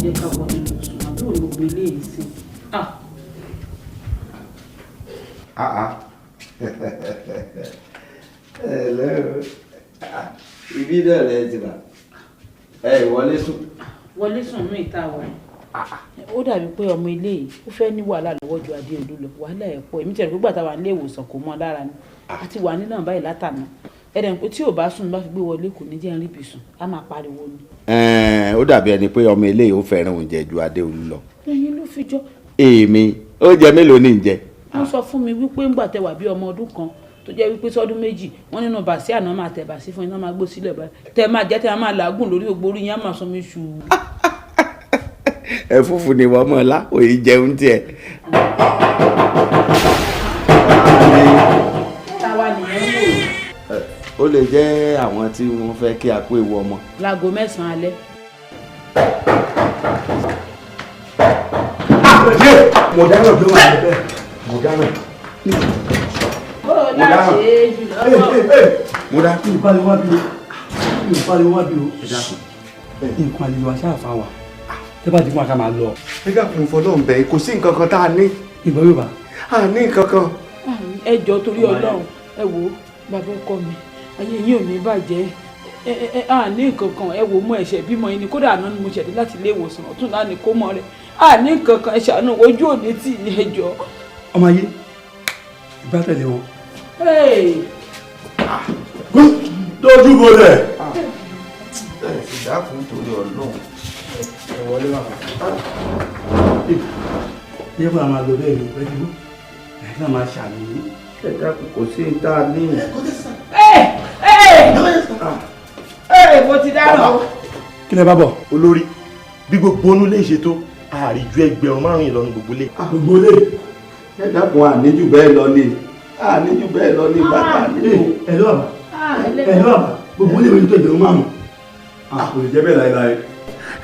jẹ́ ká wọ nínú sùn àbí òun gbogbo eléyìí sí. Ibi náà lẹ ti wà. Wọlé sùn. Wọlé sùn ní ìta wa. Ó dàbí pé ọmọ ilé yìí ó fẹ́ ní wàhálà lọ́wọ́ ju Adéolú lọ. Wàhálà ẹ̀ pọ̀. Èmi tẹ̀lé gbígbà táwa nílé ìwòsàn kò mọ́ lára ni. Àti wà nínú báyìí látàná. Ẹ̀dẹ̀ pé tí ò bá sùn bá fi gbé wọlé kò ní jẹ́ ń rí ibi sùn. A máa pariwo ni. Ó dàbí ẹni pé ọmọ ilé yìí ó fẹ́ràn oúnjẹ ju Adéolú lọ. Ẹ̀yin ló fi jọ. Èmi oúnjẹ mélòó ní ǹjẹ? Wọ́n sọ fún mi wípé ńgbà tẹ wà bí ọmọ ọdún kan tó jẹ́ wípé sọ́dún méjì wọ́n nínú bàṣí àná máa tẹ̀ bàṣí fún iná máa gbó sílẹ̀ báyìí tẹ máa jẹ́ tẹ máa làágùn lórí gbogbo orí yẹn á máa sọ mí ṣù. Ẹ̀fúùfù ni wọ́n mọ̀ ọ́lá òye jẹun tiẹ̀. Táwa nìyẹn ń wò. Ó lè jẹ́ àwọn tí wọ́n fẹ́ kí a kó ewu ọmọ. Láago 9 alẹ́. Mo dáná bí wọ́n á bẹ́ẹ̀. Mo dáná. Ó láṣẹ jùlọ. Mo dá. Ìpalẹ̀ wá bí o. Ìpalẹ̀ wá bí o. Nǹkan àlejò aṣáàfà wà. Tẹ́ bá ti fún wa ká máa lọ. Nígbà kò fọlọ́run bẹ̀ kò sí nǹkan kan tá a ní. Ìbọn yóò bá. A ní nǹkan kan. Ẹ jọ̀ọ́ torí Ọlọ́run ẹ wò bàbá ọkọ mi ayé yín ò ní bàjẹ́ a ní nǹkan kan ẹ wò mú ẹ̀ṣẹ̀ bímọ yín ni kódà àná ni mo ṣẹ̀dé láti ilé ìwòsàn ọ̀tún láti kó mọ́ rẹ̀ a ní nǹkan kan ẹ ṣàánú ojú òní tì í ẹ jọ̀ọ́. Ọmọ ayé ìgbà tẹ̀lé wọn. Tójú bolẹ̀. Ìdákùn torí Ọlọ́run. Ẹ wọlé wà. Yẹ fún àwọn àlọ́ bẹ́ẹ̀ ni ìpẹ́ dúró. Ẹ náà máa ṣàmì. Ìdákùn kò sí ní tá a ní. Mo ti dáná. Kí lẹ bá bọ̀? Olórí bí gbogbo onú lè ṣe tó àríjú ẹgbẹ̀rún márùn-ún ìlọrin gbogbo lé. Gbogbo lè. Ìdákùn àníjù bẹ́ẹ̀ lọ ní. Àníjù bẹ́ẹ̀ lọ ní bàtà nínú. Ẹ lọ́wọ́ àbá. Ẹ lọ́wọ́ àbá. Gbogbo lè wọ́n tó ìgbẹ̀rún márùn-ún. Kò lè jẹ́ bẹ́ẹ̀ láéláé.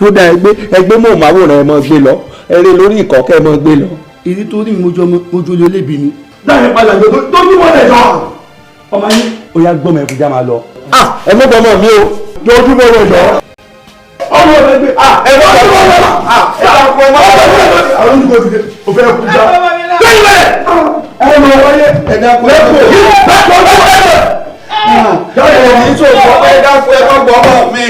Ó dá ẹgbẹ́ mọ́ màwòrán ẹ mọ́ gbé lọ. Eré lórí ìkọ́kẹ́ mọ́ gbé lọ. Ìrí tó rí mojú olólébi ni. Láyé padà jọ tó ní wọ́n lẹ̀ jọ. Ọmọ ayé ó yá gbọ́mọ ẹ̀kú já máa lọ. Ẹ mọ́ bọ́mọ mi o. Lójúmọ́ lẹ̀ jọ. Ọmọ rẹ̀ gbé. Ẹ mọ́ bọ́mọ lẹ̀ jọ. Ẹ bá fọ ọmọ rẹ̀ jọ. Àwọn olùkọ́ ti dé. O fẹ́ kú já. Bẹ́ẹ̀ ẹ mọ̀ wáyé. Ẹ dákun ẹ kò yí. Jáde ní sòkò ẹ dákun ẹ kọ́ gbọ́ ọmọ mi.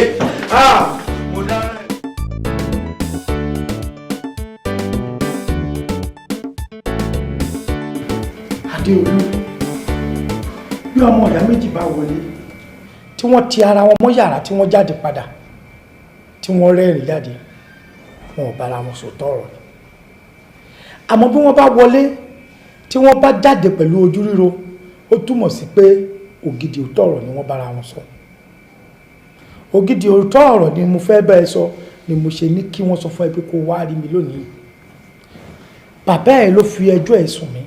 Adéolú bí ọmọ ìyá méjì bá wọlé tí wọ́n ti ara wọn mọ́ yàrá tí wọ́n jáde padà tí wọ́n rẹ́rìn jáde wọn ò bára wọn sòótọ́ ọ̀rọ̀ ni àmọ́ bí wọ́n bá wọlé tí wọ́n bá jáde pẹ̀lú ojú ríro ó túmọ̀ sí pé ògidì òótọ́ ọ̀rọ̀ ni wọ́n bára wọn sọ ògidì òótọ́ ọ̀rọ̀ ni mo fẹ́ bá ẹ sọ ni mo ṣe ní kí wọ́n sọ fún ẹ pé kó wá rí mi lónìí bàbá ẹ ló fi ẹjọ́ ẹ sùn mí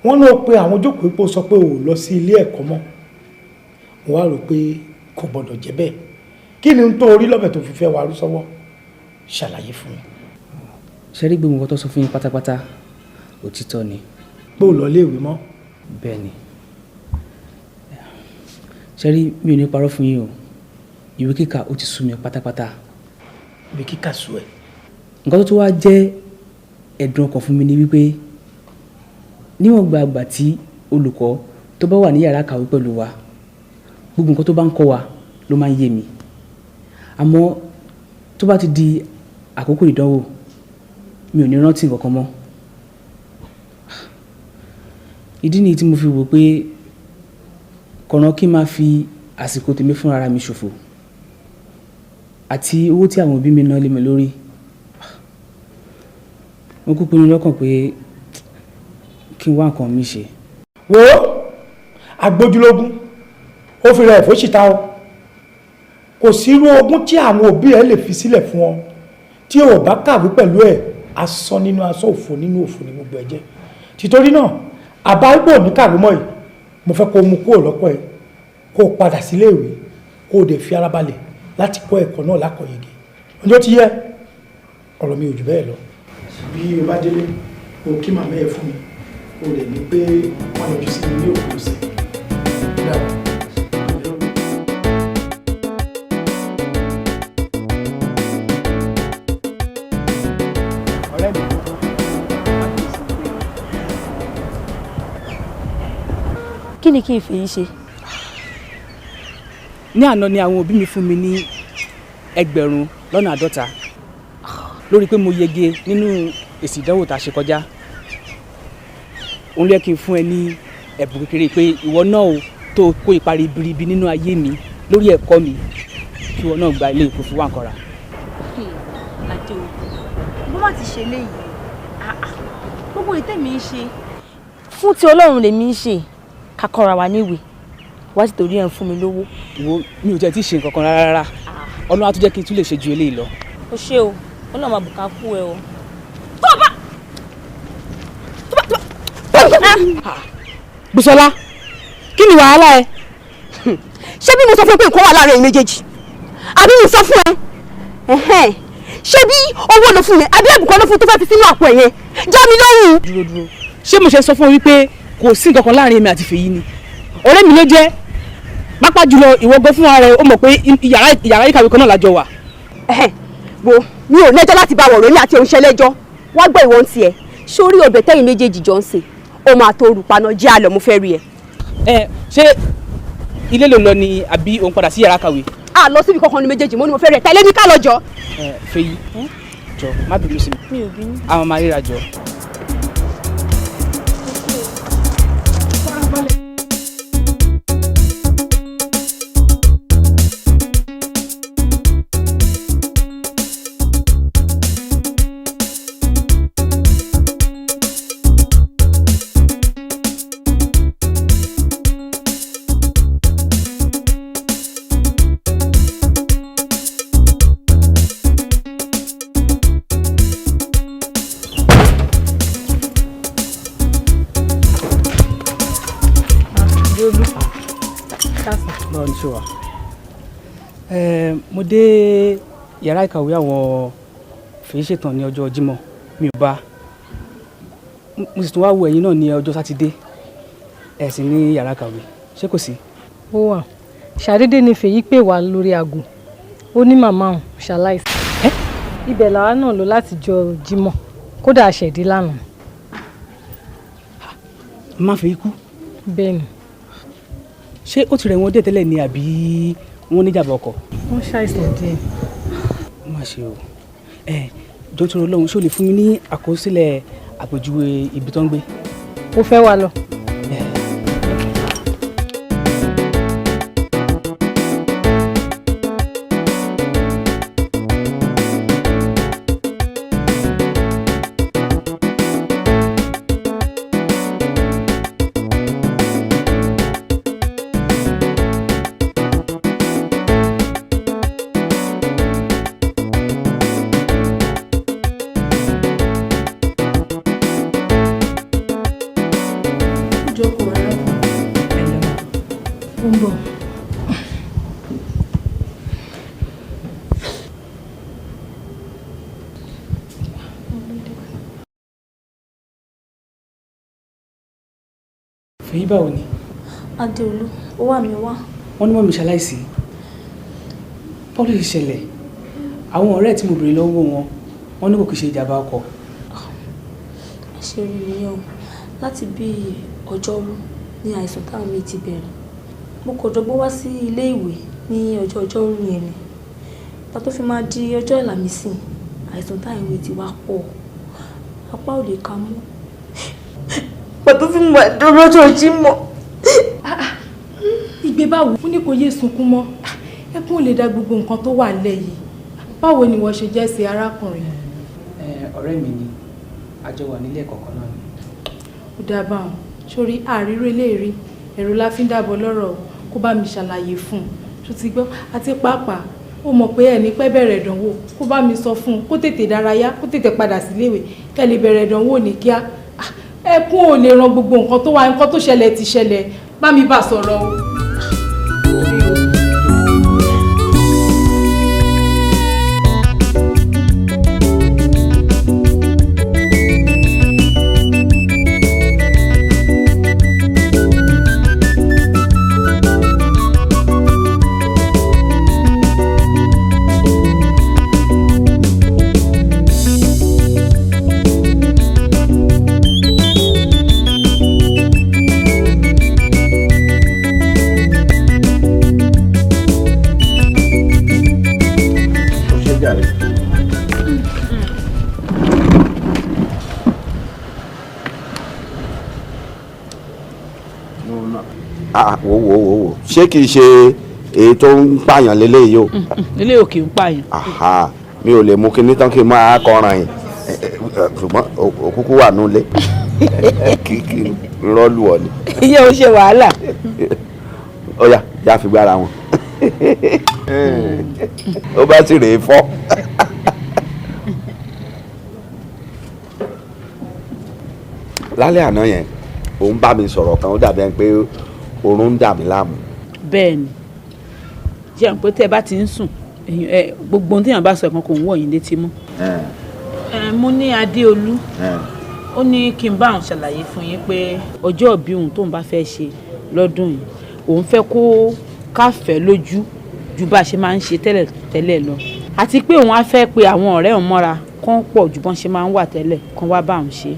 wọ́n ló pe àwọn jókòó pé ó sọ pé ò lọ sí ilé ẹ̀kọ́ mọ́ mo wá rò pé kò gbọ́dọ̀ jẹ́ bẹ́ẹ̀ kí ni n tó orí lọ́bẹ̀ tó fi fẹ́ warú sọ́wọ́ ṣàlàyé fún mi. ṣe rí gbogbo nǹkan tó sọ fún yín pátápátá òtítọ́ ni. pé ò lọ léèwé mọ́. bẹ́ẹ̀ ni ṣe rí mi ò ní parọ́ fún yín o ìwé kíkà ó ti sú mi pátápátá. ìwé kíkà sú ẹ. nǹkan tó tún wá jẹ́ ẹ̀dùn ọkàn fún mi ni wípé níwọ̀n gba àgbà tí olùkọ́ tó bá wà ní yàrá kàwé pẹ̀lú wa gbogbo nǹkan tó bá ń kọ́ wa ló máa ń yé mi àmọ́ tó bá ti di àkókò ìdánwò mi ò ní rántí nǹkan kan mọ́ ìdí nìyí tí mo fi wò pé kọ̀ọ̀nà kí n máa fi àsìkò tèmi fún ara mi ṣòfò àti owó tí àwọn òbí mi ná lé mi lórí mo kú pinnu lọ́kàn pé kí n wá nǹkan mi ṣe. wo agbójúlógún ó fi rẹ̀ fóṣìta o kò sí irú ogún tí àwọn òbí ẹ lè fi sílẹ̀ fún ọ tí o bá kàwé pẹ̀lú ẹ̀ asán nínú asán òfò nínú òfò ní gbogbo ẹ̀ jẹ́ títorí náà àbá ipò ní kàwé mọ́ yìí mo fẹ́ kó mú kúrò lọ́pọ̀ ẹ̀ kó o padà sílé ìwé kó o dẹ̀ fi ara balẹ̀ láti kọ́ ẹ̀kọ́ náà lákọ̀ọ́yege ọjọ́ ti yẹ ọ̀rọ̀ mi ò jù bẹ́ẹ̀ lọ. bí o bá délé o kí màmá ẹ fún mi o lè ní pé wọ́n yọjú sí ilé òkú sí i. ni kí n fi yìí ṣe? Ní àná ni àwọn òbí mi fún mi ní 1,000 lórí pé mo yege nínú èsì ìdánwò tá a ṣe kọjá. Òun ló yẹ kí n fún ẹ ní ẹ̀bùn kékeré pé ìwọ náà o tó kó ipa ribiribi nínú ayé mi lórí ẹ̀kọ́ mi kí ìwọ náà gba ilé ìkó fi wá nǹkan rà. Adé o, bó má ti ṣe léyìí, gbogbo ìtẹ́mi ń ṣe fún ti Ọlọ́run lèmi ń ṣe kakọ́ra wa níwèé wá sì torí ẹ̀ ń fún mi lówó. Wo mi ò jẹ́ tí ì ṣe nǹkan kan rárá. Ọlọ́run á tún jẹ́ kí n tún lè ṣe ju eléyìí lọ. O ṣé o, Ọlọ́run máa bùkà kú ẹ o. Bùsọ́lá, kí ni wàhálà ẹ? Ṣé bí mo sọ fún ẹ pé nǹkan wà láàrin ẹ̀yin méjèèjì? Àbí mo sọ fún ẹ? Ṣé bí owó ló fún mi? Àbí ẹ̀bùkọ́ ló fún tó fẹ́ fi sínú àpò ẹ̀yẹn? Já mi lóhùn. Dúró. Ṣé mo ṣe sọ fún ọ wípé kò sí nǹkan kan láàrin èmi àti Fèyí ni? Ọ̀rẹ́ mi ló jẹ́. Pápá jùlọ ìwọ gbọ́ fún ara rẹ ó mọ̀ pé yàrá ìkàwé kan náà lájọ wà. Wo mi ò lẹ́jọ́ láti bá wọ̀rọ̀ ní àti òun ṣẹlẹ́jọ́. Wá gbọ́ ìwọ̀n tiẹ̀. Sórí ọbẹ̀ tẹ́yìn méjèèjì jọ ń sè. Ó máa tó olùpaná jẹ́ àlọ́ mo fẹ́ rí ẹ. Ṣé ilé ló lọ ni àbí òun padà sí yàrá kàwé? A lọ síbi kankan ní méjèèjì mo ní mo fẹ́ rí ẹ. Tẹ̀lé mi ká lọ jọ. Fèyí jọ má bínú sí mi. Mi ò bínú. Àwọn máa ríra jọ. Báwo ni ṣe wà? Mo dé yàrá ìkàwé àwọn Fèyí ṣetán ní ọjọ́ Jímọ̀ mi ò bá. Mo sì tún wá wo ẹ̀yin náà ní ọjọ́ Sátidé ẹ̀ sì ní yàrá ìkàwé ṣé kò sí? Ó wà. Ṣàdédé ni Fèyí pè wá lórí aago. Ó ní màmá òun ṣaláìsí. Ibẹ̀ làwa náà lọ láti jọ Jímọ̀ kódà àṣẹ̀dí lánàá. Má Fèyí kú? Bẹ́ẹ̀ni. Ṣé ó ti rẹ̀ wọ́n dé tẹ́lẹ̀ ni àbí wọ́n ní ìjàmbá ọkọ̀? Wọ́n ṣàìsàn díẹ̀. Ó mà ṣe o. Jọ̀ọ́ torí Ọlọ́run ṣó lè fún mi ní àkọsílẹ̀ àpèjúwe ibi tó ń gbé? Ó fẹ́ wá lọ. Fèyí báwo ni? Adéolú, ó wà mí wá. Wọ́n ní mọ́ mi ṣaláìsí. Báwo ló ṣe ṣẹlẹ̀? Àwọn ọ̀rẹ́ tí mo bèrè lọ́wọ́ wọ́n ní kò kìí ṣe ìjàmbá ọkọ̀. Ṣé rí mi o, láti bí ọjọ́rú ní àìsàn táwọn mi ti bẹ̀rẹ̀. Mo kò dọ́gbọ́n wá sí ilé ìwé ní ọjọ́rú yẹn ni. Ìgbà tó fi máa di ọjọ́ Àlàmísì, àìsàn táwọn ìwé ti wá pọ̀. Apá ò lè ka mọ́. Ìgbà tó fi máa di ọjọ́ Jímọ̀. Ìgbé báwo fún ní kò yé sunkún mọ́. Ẹkún ò lè dá gbogbo nǹkan tó wà nílẹ̀ yìí. Báwo ni wọ́n ṣe jẹ́ sí arákùnrin? Ọ̀rẹ́ mi ni àjọ wà nílé ẹ̀kọ́ kan náà ni. Ó dábàá wọn sórí àríró eléèrí ẹ̀rù la fi ń dábọ̀ lọ́rọ̀ kó bá mi ṣàlàyé fún un tó ti gbọ́ àti pàápàá ó mọ̀ pé ẹni pẹ́ bẹ̀rẹ̀ ìdánwò kó bá mi sọ fún un kó tètè dárayá kó tètè padà síléèwé kẹ́ lè bẹ̀rẹ̀ ìdánwò ní kíá. Ẹkún ò lè ran gbogbo nǹkan tó wà nǹkan tó ṣẹlẹ̀ ti ṣẹlẹ̀ bá mi bá sọ̀rọ̀ o. wò ṣé kìí ṣe èyí tó ń pààyàn lélẹ́yìí o. ilé òkè ń pààyàn. mi ò lè mú kinní tán kí n máa kọran yìí ṣùgbọ́n òkúkú wà nulẹ̀ kí rọ́ọ̀lù ọ̀ ni. iye ò ṣe wàhálà. ó yá já fi gbára wọn ó bá sì rèé fọ́. lálẹ́ àná yẹn òun bá mi sọ̀rọ̀ kan ó dàbí ẹni pé oorun ń dà mí láàmú. bẹ́ẹ̀ ni jẹun pé tẹ́ ẹ bá ti ń sùn gbogbo ohun tí èèyàn bá sọ kan kò ń wọ̀ yín létí mọ́. mo ní Adéolú ó ní kí n bá òun ṣàlàyé fún yín pé ọjọ́ ìbí òun tóun bá fẹ́ ṣe lọ́dún yìí òun fẹ́ kó káfẹ́ lójú ju bá a ṣe máa ń ṣe tẹ́lẹ̀ lọ àti pé òun á fẹ́ pe àwọn ọ̀rẹ́ òun mọ́ra kán pọ̀ ju bọ́n ṣe máa ń wà tẹ́lẹ̀ kán wá bá òun ṣe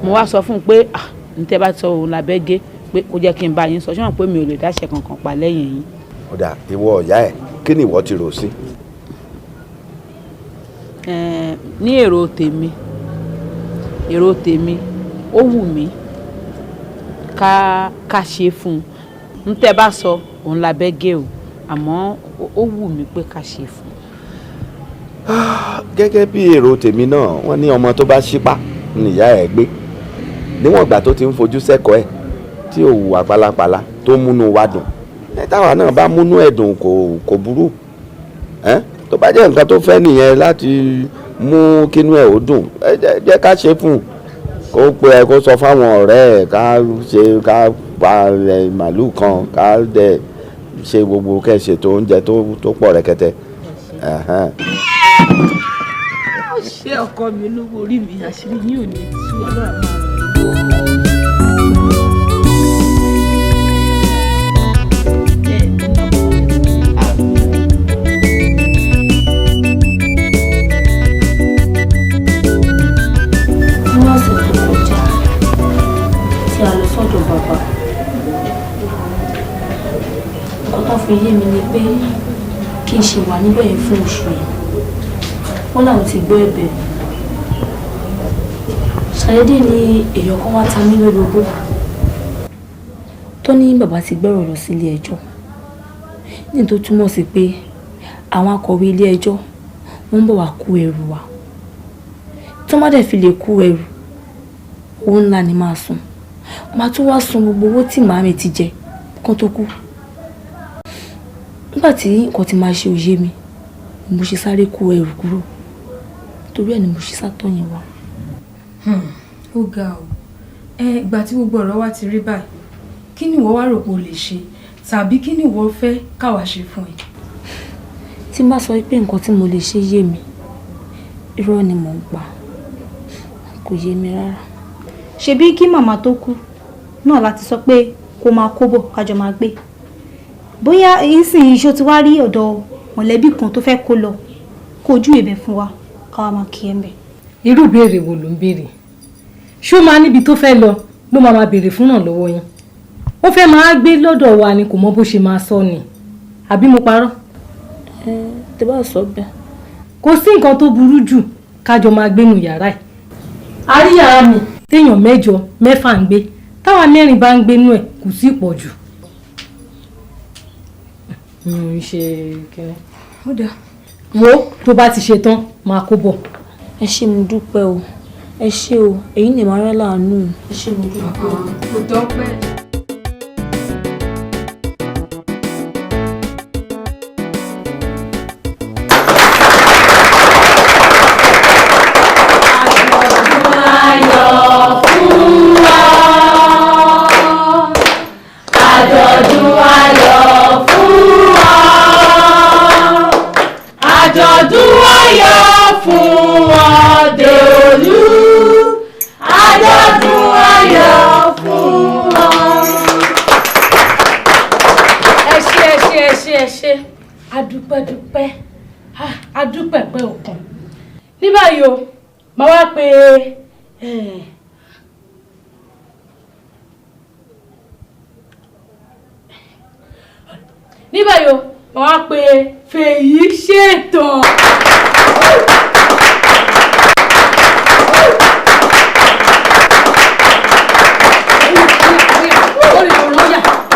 mo wá sọ fún un pé ní tẹ́ bá sọ òun lábẹ́ gé pé kó jẹ́ kí n bá yín sọ ṣé wọn pé mi ò lè dáṣẹ kankan pa lẹ́yìn yín. ọ̀dà ìwọ ọ̀yá ẹ̀ kí ni ìwọ ti rò sí. ní èrò tèmi ó wù mí ká ṣe fún un ní tẹ́ bá sọ òun lábẹ́ gé o àmọ́ ó wù mí pé ká ṣe fún un. gẹ́gẹ́ bí èrò tèmi náà wọ́n ní ọmọ tó bá ṣípá níyà ẹ̀ gbé níwọ̀n ìgbà tó ti ń fojú sẹ́kọ̀ọ́ ẹ̀ tí ò hùwà pálapàla tó múnú wa dùn táwa náà bá múnú ẹ̀ dùn kò burú tó bá jẹ́ nǹkan tó fẹ́ nìyẹn láti mú kínú ẹ̀ ó dùn jẹ́ ká ṣe fún un kó pe ẹ kó sọ fáwọn ọ̀rẹ́ ẹ̀ ká pa màálù kan ká dẹ̀ ṣe gbogbo kẹ́ṣètò oúnjẹ tó pọ̀ rẹ̀kẹ̀tẹ̀. ó ṣe ọkọ mi olówó orí mi àṣírí yín ò ní tú ọlọ́run máa bàbá nǹkan tó fi yé mi ni pé kí n ṣe wà níbẹ̀ yẹn fún oṣù yìí wọ́n làwọn ti gbọ́ ẹ̀bẹ̀ ṣàyẹ́dẹ́ ni èèyàn kan wá ta mí lólobó tó ní bàbá ti gbọ́rọ̀ lọ sí ilé ẹjọ́ ní tó túmọ̀ sí pé àwọn akọ̀wé ilé ẹjọ́ wọ́n ń bọ̀ wá kó ẹrù wa tó má dẹ̀ fi lè kó ẹrù owó ńlá ni máa san máa tún wá san gbogbo owó tí màámi ti jẹ kán tó kú nígbà tí nǹkan ti máa ṣe òye mi ni mo ṣe sáré kó ẹrù kúrò torí ẹ̀ ni mo ṣe sátọ̀ yẹn wá. ó ga ọ ìgbà tí gbogbo ọ̀rọ̀ wa ti rí báyìí kí ni ìwọ wá rò pé o lè ṣe tàbí kí ni ìwọ fẹ́ káwa ṣe fún ẹ. tí n bá sọ pé nǹkan tí mo lè ṣe yé mi irọ́ ni mò ń pa kò yé mi rárá. ṣebí kí màmá tó kú náà láti sọ pé kó máa kó bọ̀ kájọ máa gbé bóyá ìsìn iṣó ti wá rí ọ̀dọ̀ mọ̀lẹ́bí kan tó fẹ́ kó lọ kó ojú ìbẹ̀ fún wa káwa máa kí ẹ ń bẹ̀. irú ìbéèrè wo ló ń béèrè ṣó máa níbi tó fẹ́ lọ ló máa béèrè fún náà lọ́wọ́ yín ó fẹ́ máa gbé lọ́dọ̀ wa ni kò mọ bó ṣe máa sọ ni àbí mo parọ́. tí bá sọ bẹ́ẹ̀. kò sí nǹkan tó burú jù kájọ máa gbénu yàrá ẹ̀ a rí yàrá mi téèyàn 8 mẹ́fà ń gbé táwa 4 bá ń gbénú ẹ̀ kò sí pọ̀ jù. ṣe kẹ́rẹ́. ó dáa. wo tó bá ti ṣe tán máa kó bọ̀. ẹ ṣé mo dúpẹ́ o ẹ ṣé o èyí ni màá rẹ́ láàánú ẹ ṣé mo dúpẹ́ o. kò dọ́pẹ́. adúpẹ́ pé òkun ní báyìí o máa wá pé ní báyìí o máa wá pé Fèyí Ṣètàn.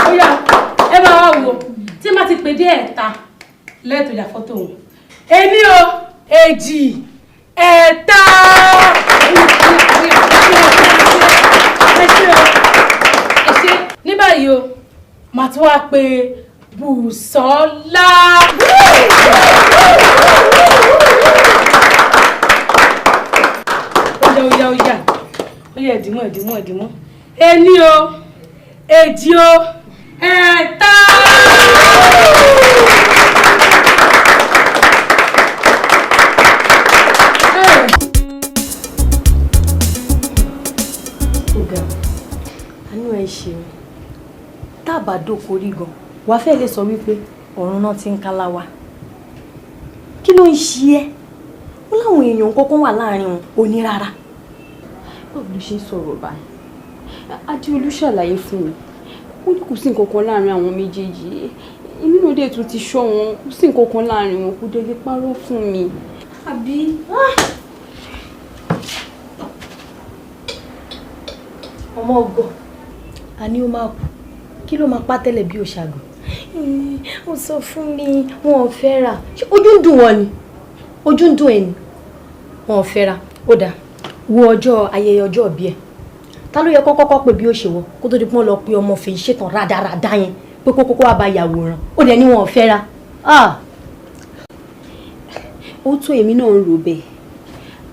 Ó yá. tí má ti pè dé ẹ̀ta lẹ́ẹ̀tọ́ ìyá fọ́tò òun. Èmi o, èjì, ẹ̀ta. Ẹ ṣé ní báyìí o, màá tún wá pé Bùsọ́lá. Ó yá ẹ̀dínmọ́. Ení o, èjì o, ẹ̀ta. Ọ̀gá, àánú ẹ ṣe o. Tá a bá dókorí gan, wàá fẹ́ lè sọ wípé ọ̀run náà ti ń kálá wa. Kí ló ń ṣe ẹ́? Wọ́n láwọn èèyàn kọ́kọ́ wà láàrin wọn òní rárá. Báwo ló ṣe ń sọ̀rọ̀ báyìí? Adéolú ṣàlàyé fún mi. Ó ní kò sí nǹkan kan láàrin àwọn méjèèjì. Èmi náà dẹ̀ tún ti ṣọ́ wọn. Kò sí nǹkan kan láàrin wọn. Kò dé lè parọ́ fún mi. Àbí? Ọmọ ọgọ́, a ní ó máa kú. Kí ló máa pa tẹ́lẹ̀ bí òṣàgùn? Ó sọ fún mi, wọn ò fẹ́ ra. Ojú ń dùn wọn ni? Ojú ń dùn ẹ̀ ni? Wọn ò fẹ́ ra. Ó dáa, wo ọjọ́ ayẹyẹ ọjọ́ ìbí ẹ̀. Ta ló yẹ kó kọ́kọ́ pé bí ó ṣe wọ kó tó di pọ́n lọ pé ọmọ fèyí ṣètàn rádaràdá yẹn pé kó kókó wá ba yàwòrán. Ó dẹ̀ ní wọn ò fẹ́ ra. Ó tó èmi náà ń rò bẹ́ẹ̀.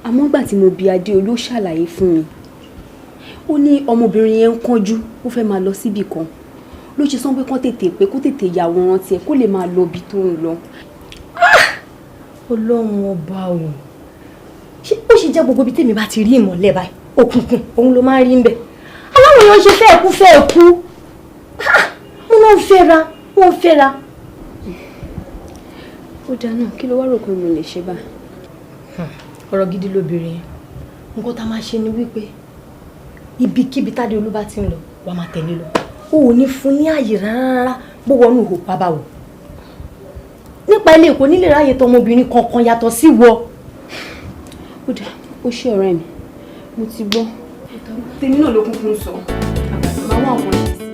Àmọ́ gbà tí mo bi Adéolú ṣàlàyé fún mi. Ó ní ọmọbìnrin yẹn ń kánjú, ó fẹ́ máa lọ síbì kan. Ló ṣe sọ pé kó tètè yàwòrán tiẹ̀ kó lè máa lọ ibi tó ń lọ. Ọlọ́run ọba o. Ó ṣe jẹ́ gbogbo ibi tèmi bá ti rí ìmọ́lẹ̀ báyìí òkùnkùn òun ló máa ń rí ń bẹ̀. Aláwọ̀ èèyàn ṣe fẹ́ kú. Wọ́n ń fẹ́ra. Ó dáná kí ló wá rò pé mo lè ṣe bá? Ọ̀rọ̀ gidi lóbìnrin yẹn. Nǹkan tá a máa ṣe ni wípé ibikíbi Tádéolú bá ti ń lọ wà máa tẹ̀lé lọ. O ò ní fún ní ààyè rárá bó wọnú ihò bàbá wò. Nípa ilé ìkó nílé ráyè tọmọbìnrin kankan yàtọ̀ sí wọ. Ó dà, ó ṣe ọ̀rẹ́ mi. Mo ti gbọ́. Tèmi náà ló kún fún sọ. Màá wá ọkàn ṣe sí.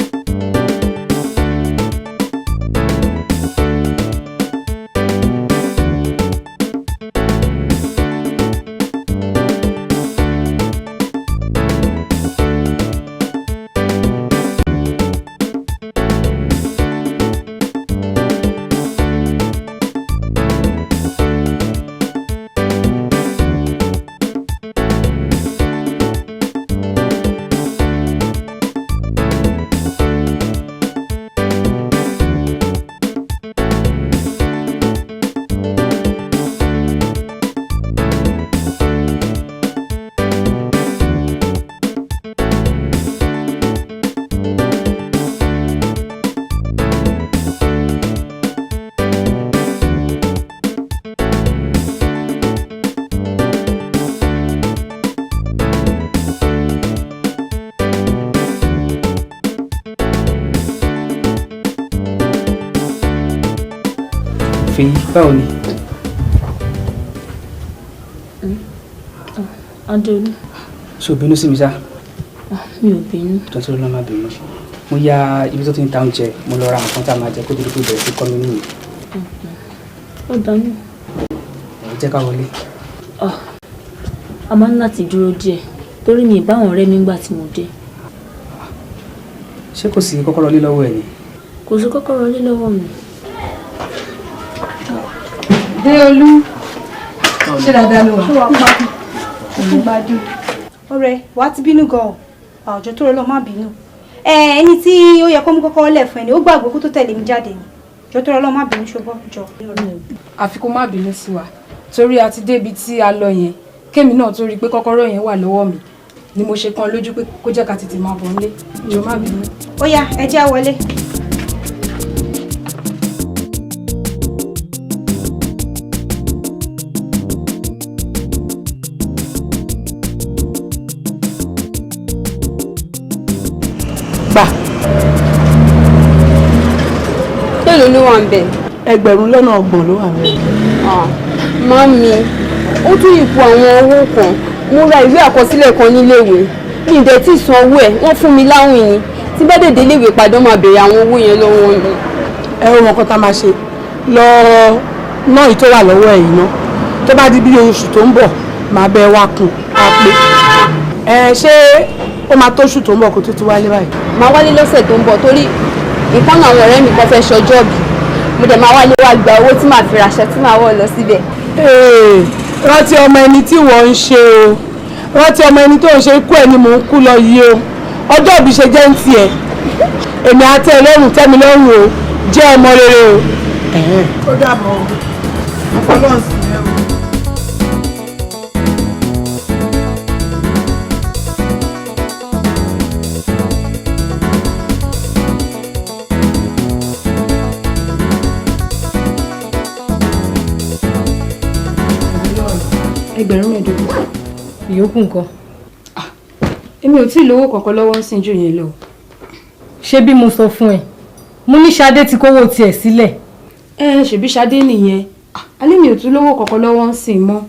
Báwo ni? Adéolú. Ṣé o bínú sí mi ṣá? Mi ò bínú. Jọ́sọ́ ló máa bínú. Mo ya ibi tó ti ń ta oúnjẹ, mo lọ ra nǹkan tá a máa jẹ kó tó di pé bẹ̀rẹ̀ sí kọ́ mi nìyí. Ó dáná. Ẹ jẹ́ ká wọlé. A máa ń láti dúró díẹ̀ torí mi ìbáwọn ọ̀rẹ́ mi nígbà tí mo dé. Ṣé kò sí kọ́kọ́rọ́ lé lọ́wọ́ ẹ̀ ni? Kò sí kọ́kọ́rọ́ lé lọ́wọ́ mi. Déolú ṣé dáadáa ló wà? Ṣé wàá pa ìgbádùn? Ọ̀rẹ́ wàá ti bínú gan-an àwùjọ tó rọ lọ má bínú. Ẹni tí ó yẹ kó mú kọ́kọ́ lẹ̀ fún ẹni ó gbàgbé kó tó tẹ̀lé mi jáde ni. Ìjọ tó rọ lọ má bínú ṣùgbọ́n jọ. Àfi kó má bínú sí wa torí a ti débi tí a lọ yẹn kémi náà tó rí pé kọ́kọ́rọ́ yẹn wà lọ́wọ́ mi ni mo ṣe kan lójú pé kó jẹ́ ká tètè máa bọ̀ nílé. Ìjọ má bínú. Ó yá ẹ jẹ́ á wọlé. Gbà. Èló ló wà ń bẹ̀? Ẹgbẹ̀rún lọ́nà ọgbọ̀n ló wà ń bẹ̀. Màámi, ó tún ipò àwọn owó kan. Mo ra ìwé àkọsílẹ̀ kan níléèwé. Mi ì dẹ̀ tí san owó ẹ̀, wọ́n fún mi láwìn ni. Tí bá dèdè léèwé padà máa bèrè àwọn owó yẹn lọ́wọ́ mi. ẹ ò mọ̀ nǹkan tá a máa ṣe lọ ná ìtó wà lọ́wọ́ ẹ̀ yìí ná tó bá di bí oṣù tó ń bọ̀ máa bẹ wá kùn á pé ṣé ó máa tó oṣù tó ń bọ̀ kó tó ti wálé báyìí. máa wálé lọ́sẹ̀ tó ń bọ̀ torí nǹkan náà àwọn ọ̀rẹ́ mi kan fẹ́ ṣọjọ́ bí mo dẹ̀ máa wálé wá gba owó tí màá fi raṣọ tí màá wọ̀ lọ síbẹ̀. rántí ọmọ ẹni tí wọ́n ń ṣe o rántí ọmọ ẹni tó ń ṣe ikú ẹ̀ ni mò ń kú lọ yìí o ọjọ́ ìbí ṣe jẹ́ ń tiẹ̀ èmi àti ẹlẹ́rùn tẹ́mi lọ́rùn o jẹ́ ọmọ rere o. ó dàbọ̀ àfọlọ́ọ̀sì rẹ o. Ẹgbẹ̀rún mẹ́ẹ̀ẹ́dógún. Ìyókù nǹkan. Èmi ò tí ì lówó kankan lọ́wọ́ ń sìn jù yẹn lọ. Ṣé bí mo sọ fún ẹ mo ní Ṣadé ti kówó tiẹ̀ sílẹ̀. Ṣèbí Ṣadé nìyẹn alẹ́ mi ò tún lówó kankan lọ́wọ́ ń sìn mọ́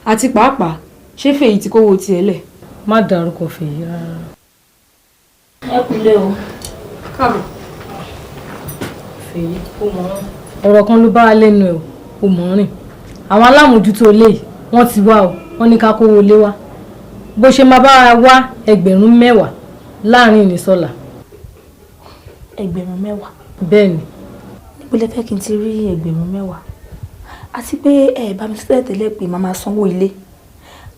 àti pàápàá ṣé Fèyí ti kówó tiẹ̀ lẹ̀. Má dárúkọ Fèyí rárá. Ẹ kúlẹ̀ o. Káàbọ̀. Fèyí ó mọ̀ ọ́n. Ọ̀rọ̀ kan ló bá wa lẹ́nu ẹ̀ ó mọ̀ ọ́n rìn. Àwọn alámòjútó ilé wọ́n ti wá o wọ́n ní ká kówó lé wá bó ṣe máa bá wa wá ẹgbẹ̀rún 10 láàrin ìnísọ́là. Ẹgbẹ̀rún 10. Bẹ́ẹ̀ ni. Níbo lẹ fẹ́ kí n ti rí ẹgbẹ̀rún 10? Àti pé ẹ bá mi sílẹ̀ tẹ́lẹ̀ pé màá máa sanwó ilé.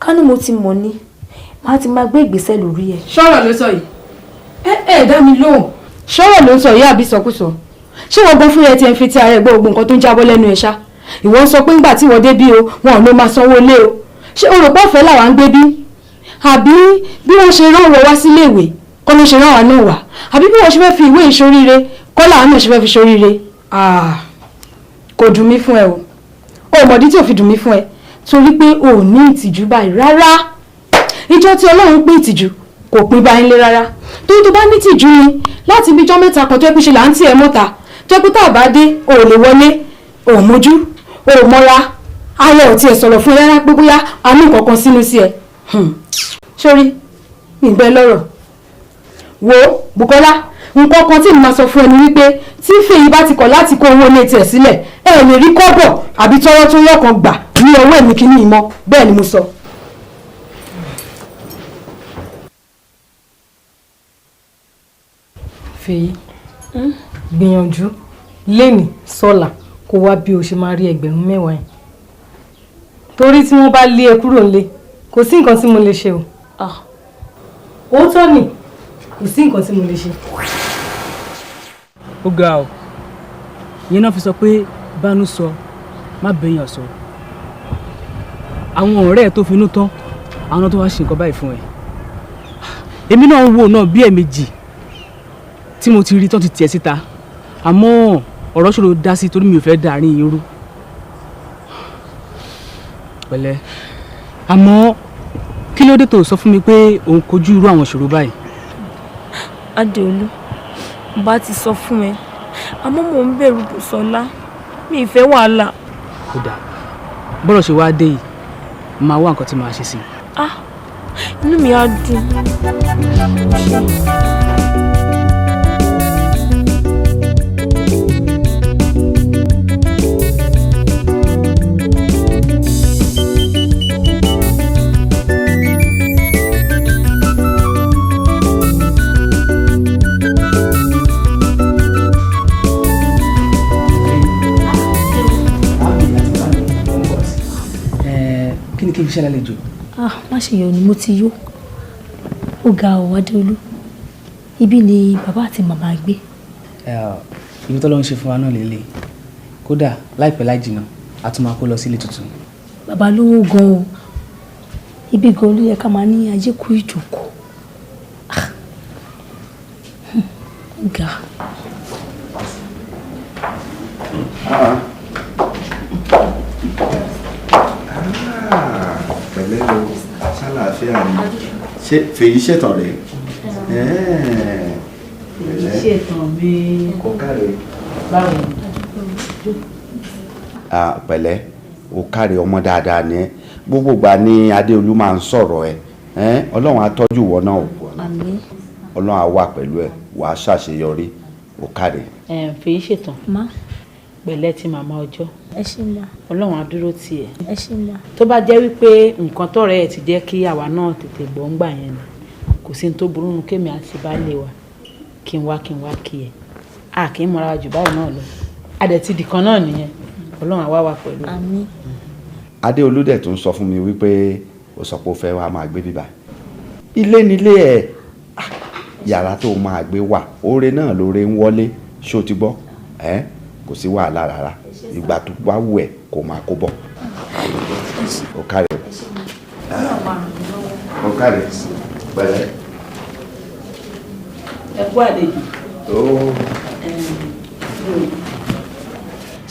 Ká ní mo ti mọ̀ ní màá ti máa gbé ìgbésẹ̀ lórí ẹ̀. Ṣọ́rọ̀ ló sọ yìí. Ẹ dá mi lóhùn. Ṣọ́rọ̀ ló ń sọ yìí àbí sọkúsọ. Ṣé wọ́n gbọ́ fún ẹ tí ẹ ń fi ti ara ẹ̀ gbọ́ gbogbo nǹkan tó ń jábọ́ lẹ́nu ẹ̀ ṣá? Ìwọ ń sọ pé ńgbà tí wọ́n dé bí o wọn ló máa sanwó ilé o. Ṣé o rò pé ọ̀fẹ́ làwa ń gbé bí? Àbí bí wọ́n ṣe rán wọ wá sílé ìwé kọ́ ló ṣe rán wa náà wá? Àbí bí wọ́n ṣe fẹ́ fi ìwé ìṣoríire kọ́ làwọn náà ṣe fẹ́ fi ṣoríire? Kò dùn mí fún ẹ o. O mọ̀dí tí ò fi dùn mí fún ẹ torí pé o ò ní ìtìjú báyìí rárá. Ìjọ tí Ọlọ́run pín ìtìjú kò pín báyìí lé rárá. Torí tó bá ní ìtìjú ni láti bí ijọ́ mẹ́ta kan tó ẹ pé ṣe là ń tì ẹ mọ́ta tó ẹ pé tá a bá dé o ò lè wọlé o ò mójú o ò mọ́ra ayé ò tiẹ̀ sọ̀rọ̀ fún ẹ rárá pé bóyá a ní nǹkan kan sínú sí ẹ. Sórí ìgbẹ́ lọ́rọ̀ wo Bùkọ́lá nǹkan kan tí mo máa sọ fún ẹ ni wípé tí Fèyí bá ti kọ̀ láti kó owó ilé tiẹ̀ sílẹ̀ ẹ lè rí kọ́bọ̀ àbí tọ́rọ́ tó yọ̀ kan gbà ní ọwọ́ èmi kìíní ìmọ̀ bẹ́ẹ̀ ni mo sọ. Fèyí gbìyànjú lénìí sọ́la kó wá bí o ṣe máa rí ẹgbẹ̀rún 10 yẹn torí tí wọ́n bá lé ẹ kúrò nílé kò sí nǹkan tí mo lè ṣe o. Òótọ́ ni kò sí nǹkan tí mo lè ṣe. Ó ga ọ ìyẹn náà fi sọ pé bánú sọ má bẹ̀yàn sọ àwọn ọ̀rẹ́ ẹ̀ tó finú tán àwọn tó wá ṣe nǹkan báyìí fún ẹ. Èmi náà ń wò náà bí ẹ̀ẹ̀mejì tí mo ti rí tán ti tiẹ̀ síta àmọ́ ọ̀rọ̀ ṣòro dá sí torí mi ò fẹ́ dàárín yín rú. Pẹ̀lẹ́ àmọ́ kí ló dé tó sọ fún mi pé òun kojú irú àwọn ìṣòro báyìí. Adéolú bá ti sọ fún ẹ àmọ́ mò ń bẹ̀rù Bùsọ́lá mi ì fẹ́ wàhálà. Kódà bọ́rọ̀ ṣe wá dé yìí máa wá nǹkan tí màá ṣe sí i. Inú mi á dùn. Kí ni kí n fi ṣe lálejò? Má ṣe yọ̀ ni mo ti yó. Ó ga ọ̀ Adéolú. Ibi ni bàbá àti màmá gbé. Ibi tó lọ ń ṣe fún wa náà lélẹ̀. Kódà láìpẹ́ láì jìnnà a tún máa kó lọ sílé tuntun. Bàbá lówó gan o. Ibi gan ló yẹ ká máa ní ajé kú ìjókòó. Ó ga. Pẹ̀lẹ́ o ṣàlàáfíà ni ṣe Fèyí ṣètàn rẹ̀ Fèyí ṣètàn mi kò káre báwo ni. pẹ̀lẹ́ o káre ọmọ dáadáa ni ẹ gbogbo ìgbà ni Adéolú máa ń sọ̀rọ̀ ẹ Ọlọ́run á tọ́jú ìwọ náà o Àmín. Ọlọ́run á wà pẹ̀lú ẹ wàá ṣàṣeyọrí o káre. fèyí ṣètàn. má. pẹ̀lẹ́ ti màmá ọjọ́. ẹ ṣé ma. ọlọ́run á dúró tì ẹ́. ẹ ṣé ma. tó bá jẹ́ wípé nǹkan tọ̀rẹ́ ẹ̀ ti jẹ́ kí àwa náà tètè gbọ́ ń gbà yẹn ni kò sí ní tó burú nu kémi àti baálé wa kí n wá kí ẹ a kì í mọra jù báyìí náà lọ adẹ̀ ti dìkan náà nìyẹn ọlọ́run á wá wa pẹ̀lú. àmín. Adéolú dẹ̀ tún sọ fún mi wípé ó sọ pé ó fẹ́ wá máa gbé bíbá ilé nílé ẹ̀ yàrá tó máa gbé wà oore náà lóore ń wọlé ṣó ti gbọ́ kò sí wàhálà rárá ìgbà tó bá wù ẹ́ kó máa kó bọ̀ ó kárẹ̀ ó kárẹ̀ pẹ̀lẹ́. ẹ kú àlejò.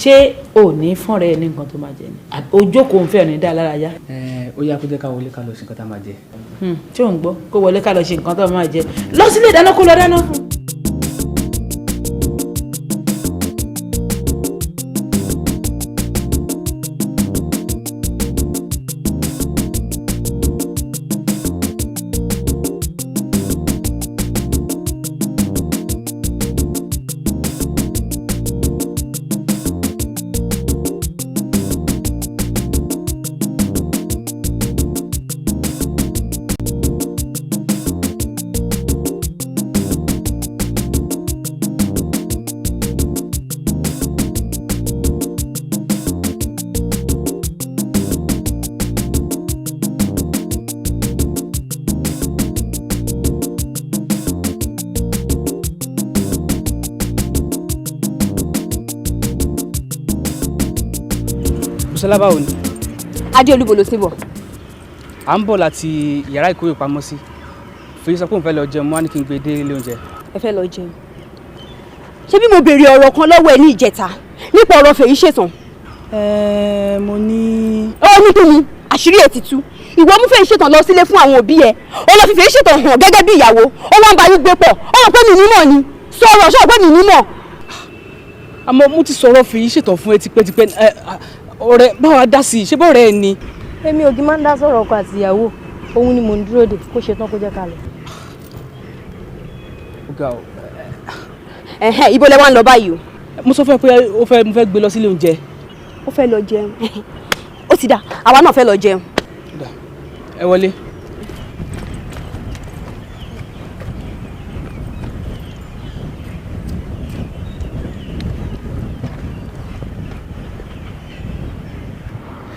ṣé o ní fún rẹ ní nǹkan tó máa jẹ ni ojókòó ń fẹ́ ní dá lára yá. ó yá kó jẹ́ ká wọlé ká lọ ṣe nǹkan tá a máa jẹ. tí ò ń gbọ́ kó wọlé ká lọ ṣe nǹkan tó máa jẹ lọ sílé ìdáná kó lọ dáná fún. Bùsọ́lá báwo ni. Adéolú bolo sí bọ̀. à ń bọ̀ láti yàrá ìkówé pamọ́ sí Fèyí sọ pé òun fẹ́ lọ jẹun mo wá ní kí n gbé dé ilé oúnjẹ. ẹ fẹ́ lọ jẹun. ṣé bí mo béèrè ọ̀rọ̀ kan lọ́wọ́ ẹ ní ìjẹta nípa ọ̀rọ̀ Fèyí ṣètàn. mo ní. ó ní kí ni àṣírí ẹ ti tú ìwọ mú Fèyí ṣètàn lọ sílé fún àwọn òbí ẹ ó lọ fi Fèyí ṣètàn hàn gẹ́gẹ́ bí ìyàwó ó wá ń bá yín gbé pọ̀ ó rò pé mi nímọ̀ ni sọ̀rọ̀ ṣọ́ọ̀gbẹ́ mi nímọ̀. àmọ́ mo ti sọ̀rọ̀ Fèyí ṣètàn fún ẹ tipẹ́tipẹ́ ọ̀rẹ́ báwa dá sí i ṣé bọ́ọ̀rẹ́ ẹ ni. èmi ò kí máa ń dá sọ̀rọ̀ ọkọ àti ìyàwó òun ni mò ń dúró dè kó ṣetán kó jẹ́ ká lọ. Ibo lẹ wá ń lọ báyìí o. mo sọ fún ẹ pé mo fẹ́ gbé lọ sílé oúnjẹ. ó fẹ́ lọ jẹun ó ti dà àwa náà fẹ́ lọ jẹun. ẹ wọlé.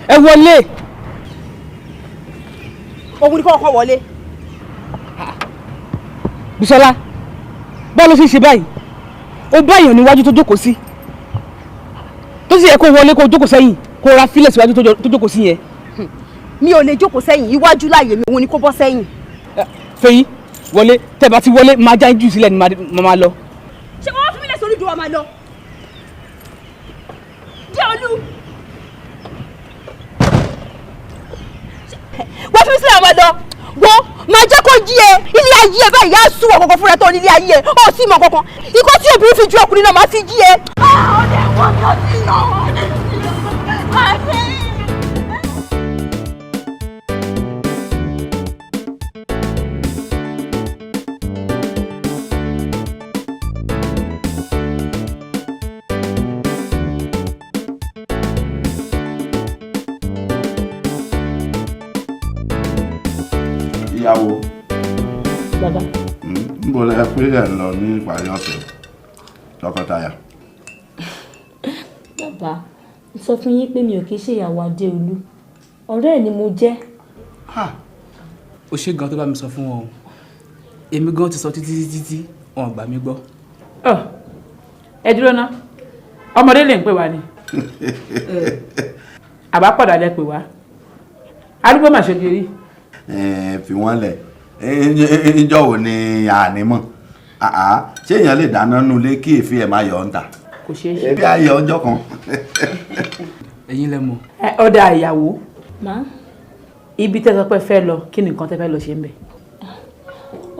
ẹ wọlé. òun ni kọ́kọ́ wọlé. Bùsọ́lá báwo ló ṣe báyìí ó bá èèyàn níwájú tó jókòó sí tó sì yẹ kó wọlé kó jókòó sẹ́yìn kó ra fílẹ̀ síwájú tó jókòó sí yẹn. mi ò lè jókòó sẹ́yìn iwájú láàyè mi òun ni kó bọ́ sẹ́yìn. Fèyí wọlé tẹ́ bá ti wọlé máa já jù sílẹ̀ ni máa lọ. ṣé wọ́n fún mi lẹ̀ sórí ìdúró máa lọ. Adéolú wọ́n fi mí sílẹ̀ máa lọ wọ́n máa jẹ́ kó jí ẹ ilé ayé ẹ báyìí á sùn wọ̀ kankan fúnra tó ní ilé ayé ẹ ó sì mọ̀ kankan ikọ́ tí obìnrin fi ju ọkùnrin náà máa fi jí ẹ. ọ̀dẹ̀ wọ́n mi ò tí ì nà ọ̀dẹ̀ tí ì nà. ìyàwó. Bàbá. ń bọ̀ lẹ́yìn pé ẹ̀ ń lọ ní ìparí ọ̀sẹ̀ tọkọtaya. Bàbá mo sọ fún yín pé mi ò kí ń ṣèyàwó Adéolú ọ̀rẹ́ ẹ̀ ni mo jẹ́. ó ṣe gan tó bá mi sọ fún wọn o èmi gan ti sọ títí wọn gbà mí gbọ́. ẹ dúró ná ọmọdé lè ń pè wá ni àbápọ̀dà lẹ pè wá arúgbó mà ṣe kiri. fi wọ́n lẹ̀ ìjọ wo ni ànímọ̀ ṣé èèyàn lè dáná nulẹ̀ kí èéfì ẹ̀ máa yọ ọ́ ń ta. kò ṣeé ṣe. ẹbí ayé ọjọ́ kan. ẹ̀yin lẹ mọ̀. ọ̀dà ìyàwó. Má. ibi tẹ́ sọ pé fẹ́ lọ kí ni nǹkan tẹ́ fẹ́ lọ ṣe ń bẹ̀.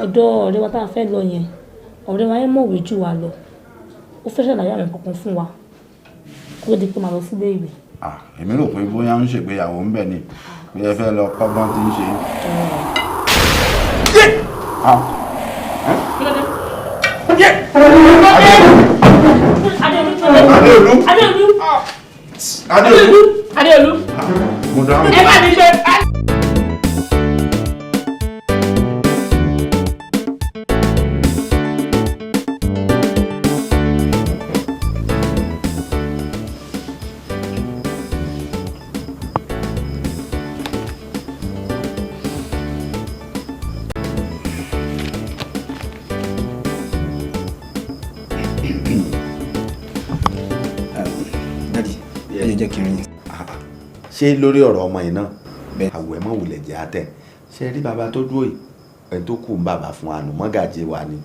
ọ̀dọ̀ ọ̀rẹ́ wa tá a fẹ́ lọ yẹn ọ̀rẹ́ wa yẹn mọ̀wé jù wá lọ ó fẹ́ ṣàlàyé àwọn kankan fún wa kó tó di pé màá lọ sílé ìwé. èmi rò pé bóyá ń ṣègbéyàwó ń bẹ̀ ni bí ẹ fẹ́ lọ kọ́gbọ́n tí ń ṣe. Adéolú. Ẹ bá mi ṣe. jẹ́ kí n rìn. ṣé lórí ọ̀rọ̀ ọmọ yìí náà àwẹ̀ mọ̀ wulẹ̀ jẹ́ àtẹ̀ ṣe rí bàbá tó dúró yìí ẹni tó kù ń bàbá fún àánú mọ́gàjì wa ni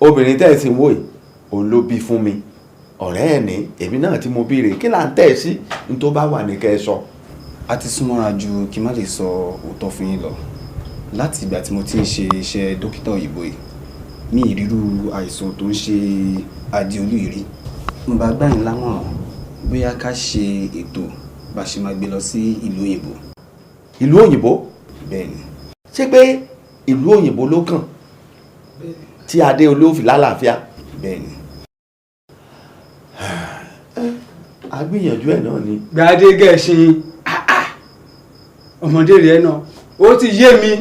obìnrin tẹ́ ẹ̀ sì ń wò yìí òun ló bí fún mi ọ̀rẹ́ ẹ̀ ní èmi náà tí mo bí rè kí là ń tẹ̀ sí ní tó bá wà ní kẹ́ ẹ sọ. a ti súnmọ́ra ju kí n má lè sọ òótọ́ fún yín lọ láti ìgbà tí mo ti ń ṣe iṣẹ́ dókítà òyìnbó yìí mi ìrírú àìsàn tó ń ṣe Adéolú yìí rí mo bá gbà yín lámọ̀ràn bóyá ká ṣe ètò bá ṣe máa gbé lọ sí ìlú òyìnbó. ìlú òyìnbó? bẹ́ẹ̀ni. ṣé pé ìlú òyìnbó ló kàn tí Adéolú fi lálàáfíà? bẹ́ẹ̀ni. a gbìyànjú ẹ̀ náà ni. gbadé gẹ̀ẹ́sìn ọmọdé rẹ̀ náà ó ti yé mi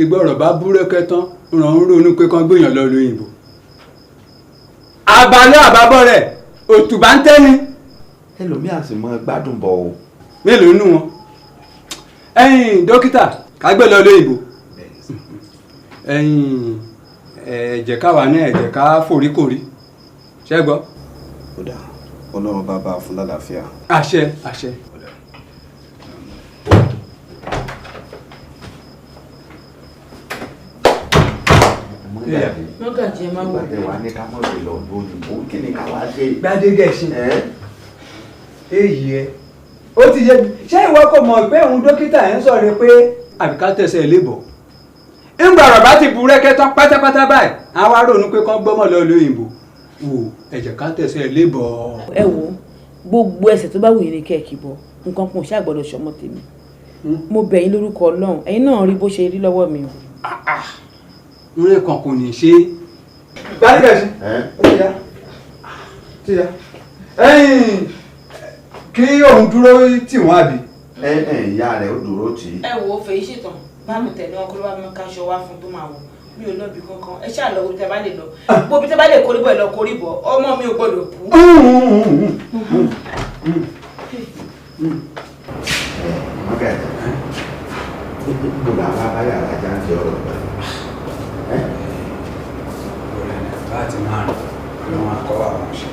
ìgbọ́rọ̀ bá búrẹ́kẹ́ tán ràn ń ronú pé kán gbìyàn lọ lóyìnbó àbálẹ́ àbábọ̀ rẹ̀ òtùbá ń tẹ́ni. ẹlòmíà sì mọ gbádùn bọ̀ o. mélòó nù wọn ẹ̀yin dókítà kágbé lọ lóyìnbó ẹ̀yin ẹ̀jẹ̀ káwa ní ẹ̀jẹ̀ ká foríkorí ṣẹ́gbọ́. ó dà ọlọ́run bá bá a fún lálàáfíà. àṣẹ àṣẹ. mọ́gàjì ẹ máa wò. gbàdé wa ní ká mọ̀ lè lọ lóyìnbó kí ni ká wá ṣe. gbadé gẹ̀ẹ́sìn èyí ẹ ó ti yé mi ṣé ìwọ kò mọ̀ pé òun dókítà ẹ̀ ń sọ̀rọ̀ pé àbíká tẹ̀sẹ̀ lébọ̀ ńgbà ọ̀rọ̀ bá ti búrẹ́kẹ́ tán pátápátá báyìí àwọn aróònú pé kán gbọ́mọ̀ lọ lóyìnbó wò ẹ̀jẹ̀ ká tẹ̀sẹ̀ lébọ̀. ẹ wo gbogbo ẹsẹ̀ tó bá wù yín ní kẹ́ẹ̀kì bọ̀ nǹkan kan ṣáà gbọ́dọ̀ ṣọmọ tèmi mo bẹ̀ yín lórúkọ Ọlọ́run ẹ̀yin náà rí bó ṣe rí lọ́wọ́ mi o. n rẹ̀ kàn kò ní ṣe é. gbàdúgbàsí tíya ẹ̀yin kí òun dúró tì wọ́n àbí. ìyá rẹ̀ ó dúró tì í. ẹ wo fèyí ṣètàn bá mi tẹ̀lé wọn kó ló bá mi káṣọ wá fún tó máa wọ̀ mi ò lọ́bi kankan ẹ ṣáà lọ wo tẹ bá lè lọ gbogbo tẹ bá lè kórìbọ̀ ẹ lọ kórìbọ̀ ọmọ mi ò gbọdọ̀ kú. mo là bá báyà alájà ń jẹ ọ̀rọ̀ gbà. láti máa rìn àwọn akọ́wà wọn ṣe.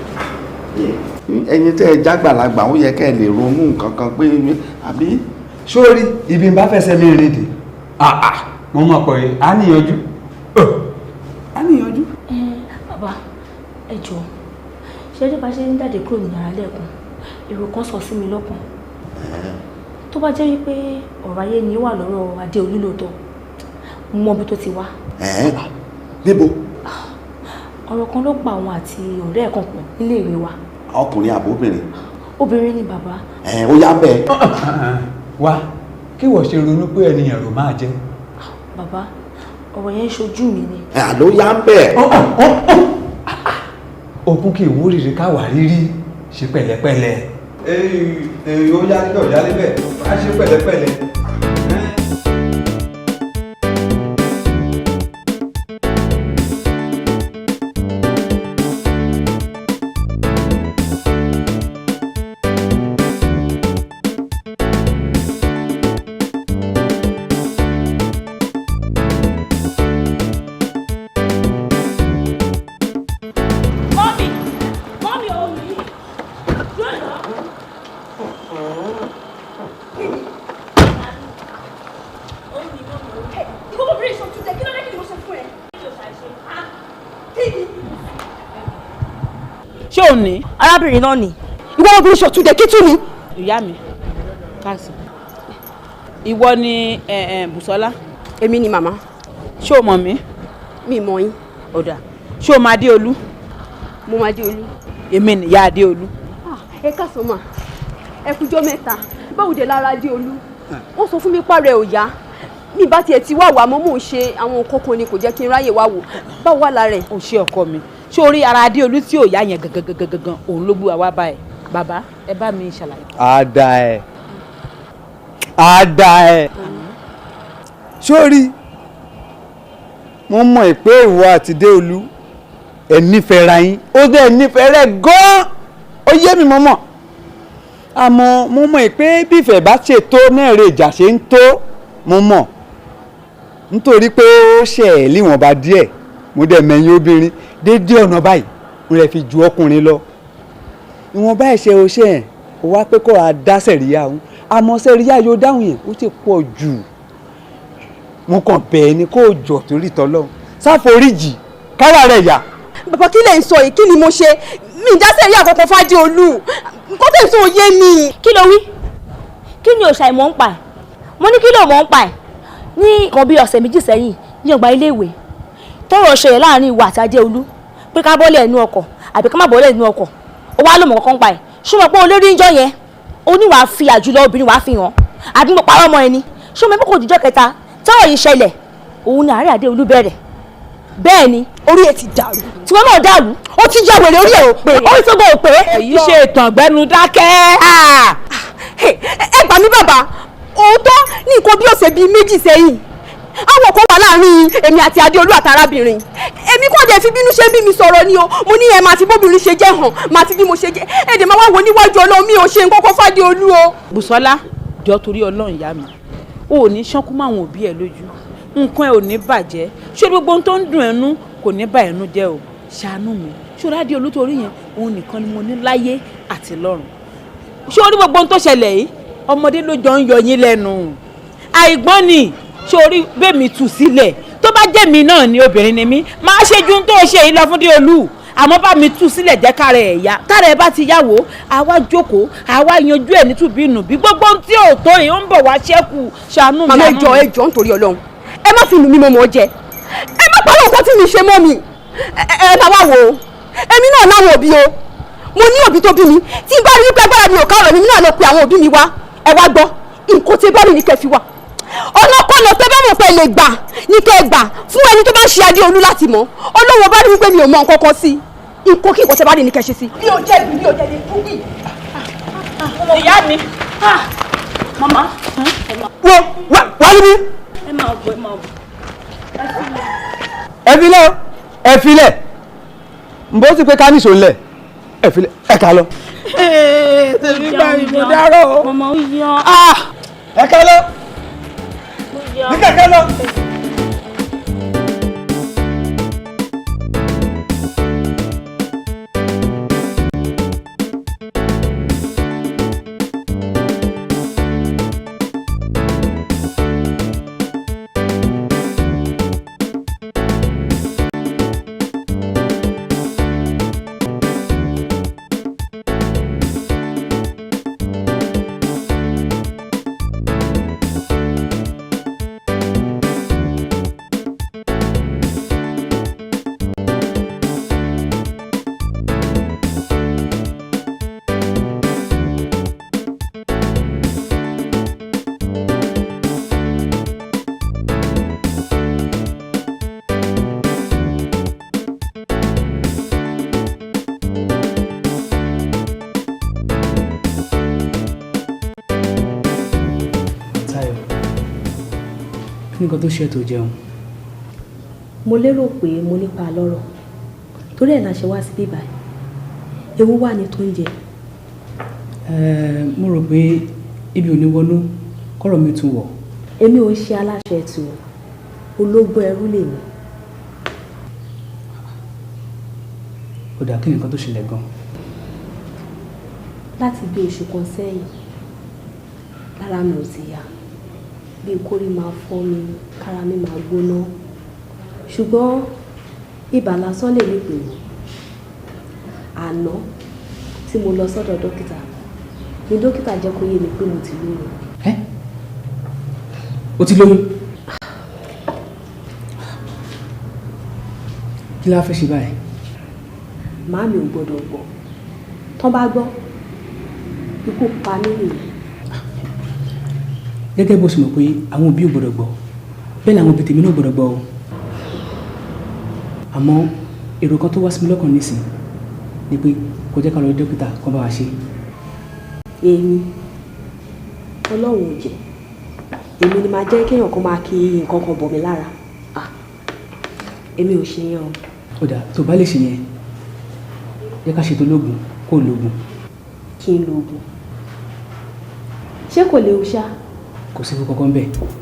ẹ̀yin tẹ́ ẹ jágbàlagbà ó yẹ kẹ́ ẹ lè ronú nǹkan kan pé àbí. sórí ibi ń bá fẹsẹ̀ mi rìn dè mo mọ̀ pé a níyanjú. a níyanjú. bàbá ẹ jọ̀ọ́ ṣé ẹjọ́ bá ṣe ń jáde kúrò ní yàrá lẹ́ẹ̀kan èrò kan sọ sí mi lọ́kàn tó bá jẹ́ wípé ọ̀rọ̀ ayé ni ó wà lọ́rọ̀ Adéolú lóòótọ́ mo mọ ibi tó ti wá. níbo. ọ̀rọ̀ kan ló pa àwọn àti ọ̀rẹ́ ẹ̀ kan pọ̀ nílé ìwé wa. ọkùnrin àbóbìnrin. obìnrin ni bàbá. ó yá bẹ́ẹ̀. wá kí wọ́n ṣe ronú pé ènìyàn ló máa jẹ́. bàbá ọ̀rọ̀ yẹn ń ṣojú mi ni. ló yá bẹ́ẹ̀. òkun kì í wúrìrì káwà rírí ṣe pẹ̀lẹ́pẹ̀lẹ́. ó yá níbẹ̀ ó yá níbẹ̀ á ṣe pẹ̀lẹ́pẹ̀lẹ́. ṣé ò ní. arábìnrin náà ni ìwọ obìnrin ṣòtúndé kí tún ni. ìyá mi káàsì ìwọ ni Bùsọ́lá. èmi ni màmá. ṣé o mọ̀ mí. mi mọ̀ yín. ọ̀dà ṣé o mọ Adéolú. mo mọ Adéolú. èmi nìyá Adéolú. ẹ káàsán mà ẹ kújọ́ mẹ́ta báwo dé lára Adéolú wọ́n sọ fún mi pààrọ̀ ẹ̀ ò yá mi bá tiẹ̀ ti wá wà mọ́ mò ń ṣe àwọn nǹkan kan ni kò jẹ́ kí n ráyè wá wò báwo wà lára ẹ̀. o ṣe ọkọ mi sórí ara Adéolú tí ò yá yẹn gangan òun ló gbé wa wá báyìí bàbá ẹ bá mi ṣàlàyé. àdá ẹ sórí mo mọ̀ pé ìwọ àti Déolú ẹ nífẹ̀ẹ́ ra yín ó dẹ̀ nífẹ̀ẹ́ rẹ̀ gan-an ó yé mi mọ́mọ́ àmọ́ mo mọ̀ pé bí ìfẹ́ bá ṣe tó náà rè ìjà ṣe ń tó mo mọ̀ nítorí pé ó ṣe ẹ̀ líwọ̀nba díẹ̀ mo dẹ̀ mẹ́yìn obìnrin déédéé ọ̀nà báyìí mo rẹ̀ fi ju ọkùnrin lọ ìwọ̀nba ẹ̀ṣẹ̀ o ṣe ẹ̀ o wá pé kó a dá sẹ̀ríyà òun àmọ́ sẹ̀ríyà yóò dáhùn yẹn ó ti pọ̀ jù mo kàn bẹ́ẹ̀ ni kó o jọ torí tọ́lọ́ sáforíjì kára rẹ̀ yá. bàbá kí lè ń sọ yìí kí ni mo ṣe mi ìjà sẹ̀ríyà kankan f'Adéolú kó tẹ̀ sọ òye mi. kí ló wí kí ni òòṣà ìmọ̀ ń pa ẹ̀ mo ní kí ló mọ̀ ń pa ẹ̀ ní nǹkan bíi ọ̀sẹ̀ méjì sẹ́yìn ní ọgbà iléèwé tọ́rọ̀ ṣẹlẹ̀ láàrin ìwà àti Adéolú pé ká bọ́lẹ̀ inú ọkọ̀ àbí ká má bọ́lẹ̀ inú ọkọ̀ ó wá lòmọ̀ kankan pa ẹ̀ ṣùgbọ́n pé olórí ìjọ yẹn ó ní wàá fi àjùlọ obìnrin wàá fi hàn àbí mo parọ́ ọmọ ẹni ṣùgbọ́n pé kò jíjọ́ kẹta tọ́rọ̀ yìí ṣẹlẹ̀ òun ni àárẹ̀ Adéolú bẹ̀rẹ̀ bẹ́ẹ̀ ni orí ẹ̀ ti dàrú tí wọ́n náà dàrú ó ti jẹ́ wèrè orí ẹ̀ ò pé orí tó gbọ́ ò pé. èyí ṣe ìtàn gbẹnu dákẹ́. ẹ gbà mí bàbá òótọ́ ní nǹkan bí ọ̀sẹ̀ bíi méjì sẹ́yìn àwọn kan wà láàrin èmi àti Adéolú àtàrábìnrin èmi kò dé fi bínú ṣe bí mi sọ̀rọ̀ ni o mo ní ẹ máa ti bóbìnrin ṣe jẹ́ hàn máa ti bí mo ṣe jẹ́ èdè máa wá wo níwájú Ọlọ́run mi ò ṣe nǹkan kan f'Adéolú o. Bùsọ́lá jọ torí Ọlọ́run ìyá mi o ò ní ṣánkú mọ́ àwọn òbí ẹ lójú nǹkan ẹ ò ní bàjẹ́ ṣé gbogbo ohun tó ń dùn ẹnu kò ní bà ẹnu jẹ́ o ṣàánú mi ṣòro Adéolú torí yẹn òun nìkan ni mo ní láyé àti lọ́run ṣé orí gbogbo ohun tó ṣẹlẹ̀ yìí ọmọdé ló jọ ń yọ yín lẹ́nu àìgbọ́n ni sórí bẹ́ẹ̀mi tù sílẹ̀ tó bá jẹ́ mi náà ni obìnrin ni mí máa ṣe ju tó ṣe yìí lọ fún Déolú àmọ́ bá mi tú sílẹ̀ jẹ́ kára ẹ̀ yá kára ẹ̀ bá ti yáwó àwa jókòó àwa yanjú ẹ̀ nítubí nù bí gbogbo ohun tí ò tó yìí ó ń bọ̀ wá ṣẹ́kù ṣàánú mi. màmá ẹjọ nítorí Ọlọ́run ẹ má fi lù mí mọ́ mọ́ jẹ ẹ má pàrọ̀ nǹkan tí mi ṣe mọ́ mi ẹ máa wá wò ó èmi náà láwọn òbí o mo ní òbí tó bí mi tí n bá rí pé agbára mi ò ká ọ̀rọ̀ mi náà lọ pe àwọn òbí mi wá ẹ wá gbọ́ nǹkan tí bá rí ní kẹfì wá ọlọ́kọ̀ọ́nà tẹ́ bá mọ̀ pé lè gbà ní kẹ́ gbà fún ẹni tó bá ṣe Adéolú láti mọ̀ Ọlọ́wọ́ bá rí wípé mi ò mọ nǹkan kan sí nǹkan kí nǹkan tẹ́ bá rí ní kẹ́ ṣe sí. mi ò jẹ̀bi mi ò jẹ̀bi kúkì. ìyá mi. mama. wá níbí. ẹ máa bọ̀ ẹ máa bọ̀. ẹ filẹ̀ n bó ti pé ká níṣó ńlẹ̀ ẹ filẹ̀ ẹ kà lọ. tèmi bá ìbò dárò. mama ó yọ. ẹ kà lọ. ní kẹ̀kẹ́ lọ. nǹkan tó ṣe tó jẹun. mo lérò pé mo nípa lọ́rọ̀ torí ẹ̀ la ṣe wá sí bíbá ewu wà ní tó ń jẹ. mo rò pé ibi ò ní wọnú kọ́rọ̀ mi tún wọ̀. èmi ò ń ṣe aláṣẹ ẹ̀tù ológun ẹrú lèmi. ó dà kí nǹkan tó ṣẹlẹ̀ gan. láti bí oṣù kan sẹ́yìn lára mi ò ti yá bí kórí máa fọ́ mi kára mi máa gbóná ṣùgbọ́n ibà lásán lè nípò àná tí mo lọ sọ́dọ̀ dókítà ni dókítà jẹ́ kó yé mi pé mo ti lóyún. o ti lóyún? kí la fẹ́ ṣe báyìí? màámi ò gbọ́dọ̀ gbọ́ tán bá gbọ́ ikú pa mí nìyẹn. gẹ́gẹ́ bó ṣe mọ̀ pé àwọn òbí ò gbọ́dọ̀ gbọ́ bẹ́ẹ̀ làwọn òbí tèmi náà gbọ́dọ̀ gbọ́ o àmọ́ èrò kan tó wá sí mi lọ́kàn nísìn ni pé kó jẹ́ ká lọ rí dókítà kan bá wa ṣe. èmi ọlọ́run ò jẹ́ èmi ni máa jẹ́ kéèyàn kan máa kí nǹkan kan bọ̀ mí lára èmi ò ṣe yẹn o. ó dà tó bá lè ṣe yẹn jẹ́ ká ṣètò lóògùn kó o lóògùn. kí n lóògùn ṣé kò léwu ṣá. kò sí kankan bẹ́ẹ̀.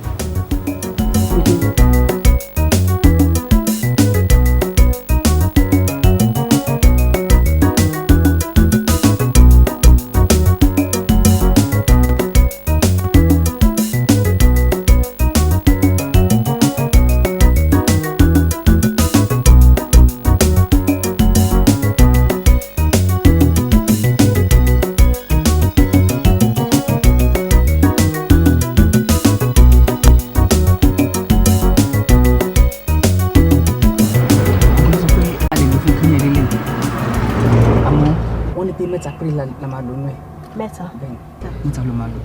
mẹ́ta péré la máa lò nú ẹ̀. mẹ́ta. bẹ́ẹ̀ni mẹ́ta ló máa lò.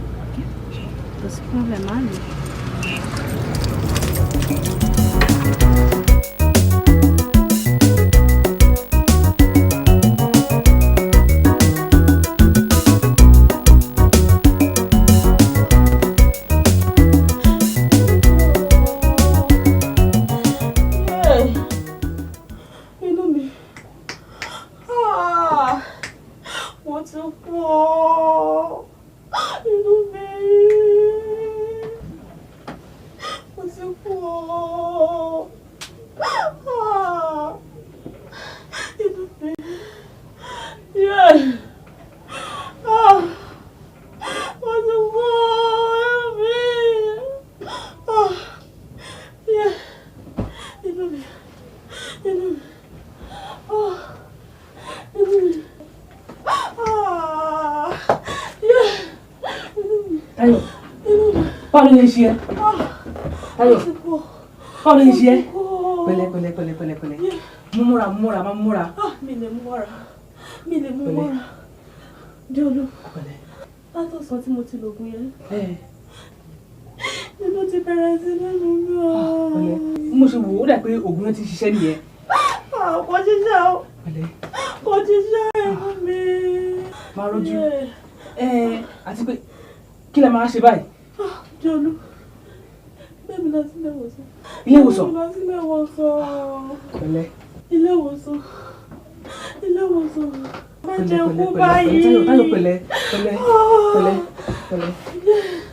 kò sí problem máa lò. Báwo ni ṣe ẹ́? Ayọ̀, báwo ni ṣe ẹ́? Pẹ̀lẹ́ pẹ̀lẹ́ pẹ̀lẹ́ pẹ̀lẹ́ pẹ̀lẹ́. Mú múra mú múra má múra. Mi lè mú mọ́ra. Mi lè mú mọ́ra. Jọ́lú. Látọ̀sán tí mo ti lògùn yẹn. Inú ti bẹ̀rẹ̀ sí lẹ́nu mi o. Pẹ̀lẹ́. Mo ṣe wò ó dà pé oògùn yẹn ti ṣiṣẹ́ nìyẹn. Kò ṣiṣẹ́ o. Pẹ̀lẹ́. Kò ṣiṣẹ́ ẹ̀mú mi. Máa rojú. Àti pé kí la máa ṣe báyìí? Jọ́lú. Bẹ́ẹ̀ni lọ sí ilé ìwòsàn. Ilé ìwòsàn? Lọ sí ilé ìwòsàn. Pẹ̀lẹ́. Ilé ìwòsàn. Ilé ìwòsàn. Má jẹ́ kú báyìí. Táyọ̀ pẹ̀lẹ́ pẹ̀lẹ́ pẹ̀lẹ́ pẹ̀lẹ́.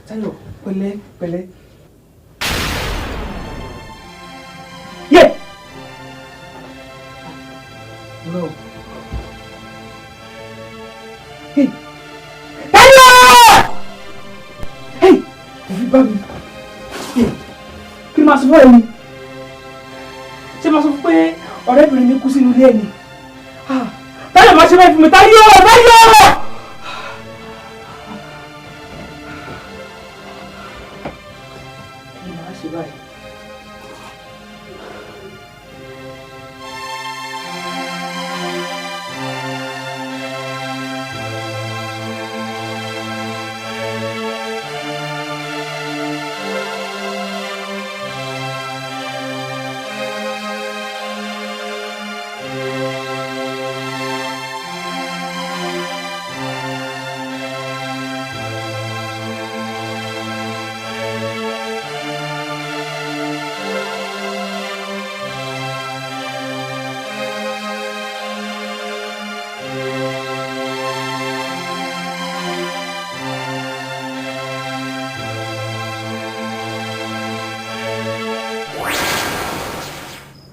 Táyọ̀ pẹ̀lẹ́ pẹ̀lẹ́. Yé! Bro. Hey! Táyọ̀! Hey! Ẹ̀rí bá mi. Kí ni màá sọ fún ẹni? Ṣé màá sọ fún pé ọ̀rẹ́bìnrin mi kú sínú ilé ẹni? Táyọ̀ máa ṣe báyìí fún mi. Táyọ̀! Táyọ̀! Kí ni màá ṣe báyìí?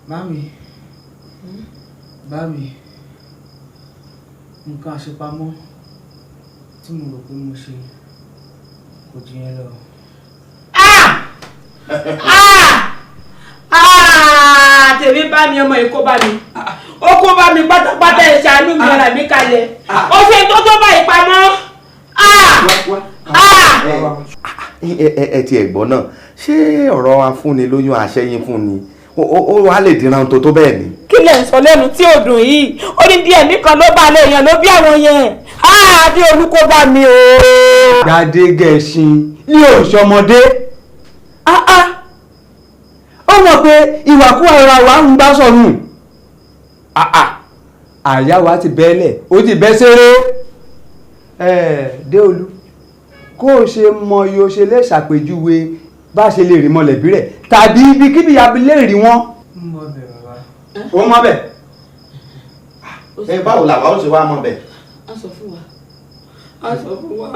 Mami, bámi, nǹkan àṣepamọ́ tí mo rò pé mo ṣe kò jù yẹn lọ. Tèmi bá mi ọmọ yìí kó bá mi. Ó kó bá mi pátápátá ẹ̀ ṣàánú mi ọ̀rà mi kalẹ̀. Ó ṣe tó tó báyìí pamọ́. Ẹ ti ẹ̀gbọ́n náà ṣé ọ̀rọ̀ afúnilóyún àṣẹyìn fún ni ó wá lè dínran tó bẹ́ẹ̀ ni. Kí lẹ̀ ń sọ lẹ́nu tí ò dùn yìí? Ó ní díẹ̀ nìkan ló bá lè yàn ló bí àwọn yẹn. Bí olùkó bá mi o. Gbadé Gẹ̀ẹ́sìn ní òṣọmọdé. Ó mọ̀ pé ìwàkúwà ìra wa ń bá sọ̀rùn. àyà wa ti bẹ́ẹ̀lẹ̀ ó ti bẹ́ sẹ́rẹ́. Déolú kó o ṣe mọ iye o ṣe lè ṣàpèjúwe bá a ṣe lè rí mọ̀lẹ́bí rẹ̀ tàbí ibikíbi yàbí lè rí wọn. ó mọ bẹ̀. báwo làwa ó ṣe wá mọ bẹ̀. a sọ fún wa a sọ fún wa.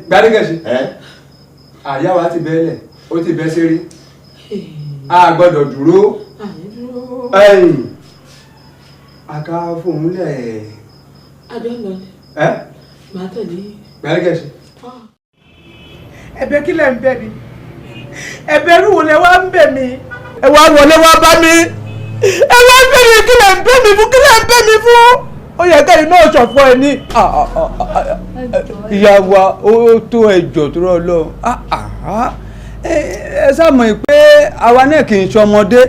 gbadegẹsì àyà wa ti bẹ́ẹ̀lẹ̀ ó ti bẹ́ sẹ́rẹ́ a gbọ́dọ̀ dúró. aka fóun lẹ̀. adé ń lọ ni. màá tẹ̀lé. gbadegẹsì. ẹ̀bẹ̀ kí lẹ ń bẹ̀ mí ẹ̀bẹ̀ rú wo lẹ wá ń bẹ̀ mí. ẹ wá wọlé wá bá mi ẹ wá ń bẹ̀ mí kí lẹ ń bẹ̀ mí fún kí lẹ ń bẹ̀ mí fún. ó yẹ kẹ́yìn náà ṣọ̀fọ̀ ẹ ní. ìyá wa ó tó ẹjọ́ tó rọ lọ ẹ sàmọ̀ pé àwa náà kì í ṣọmọdé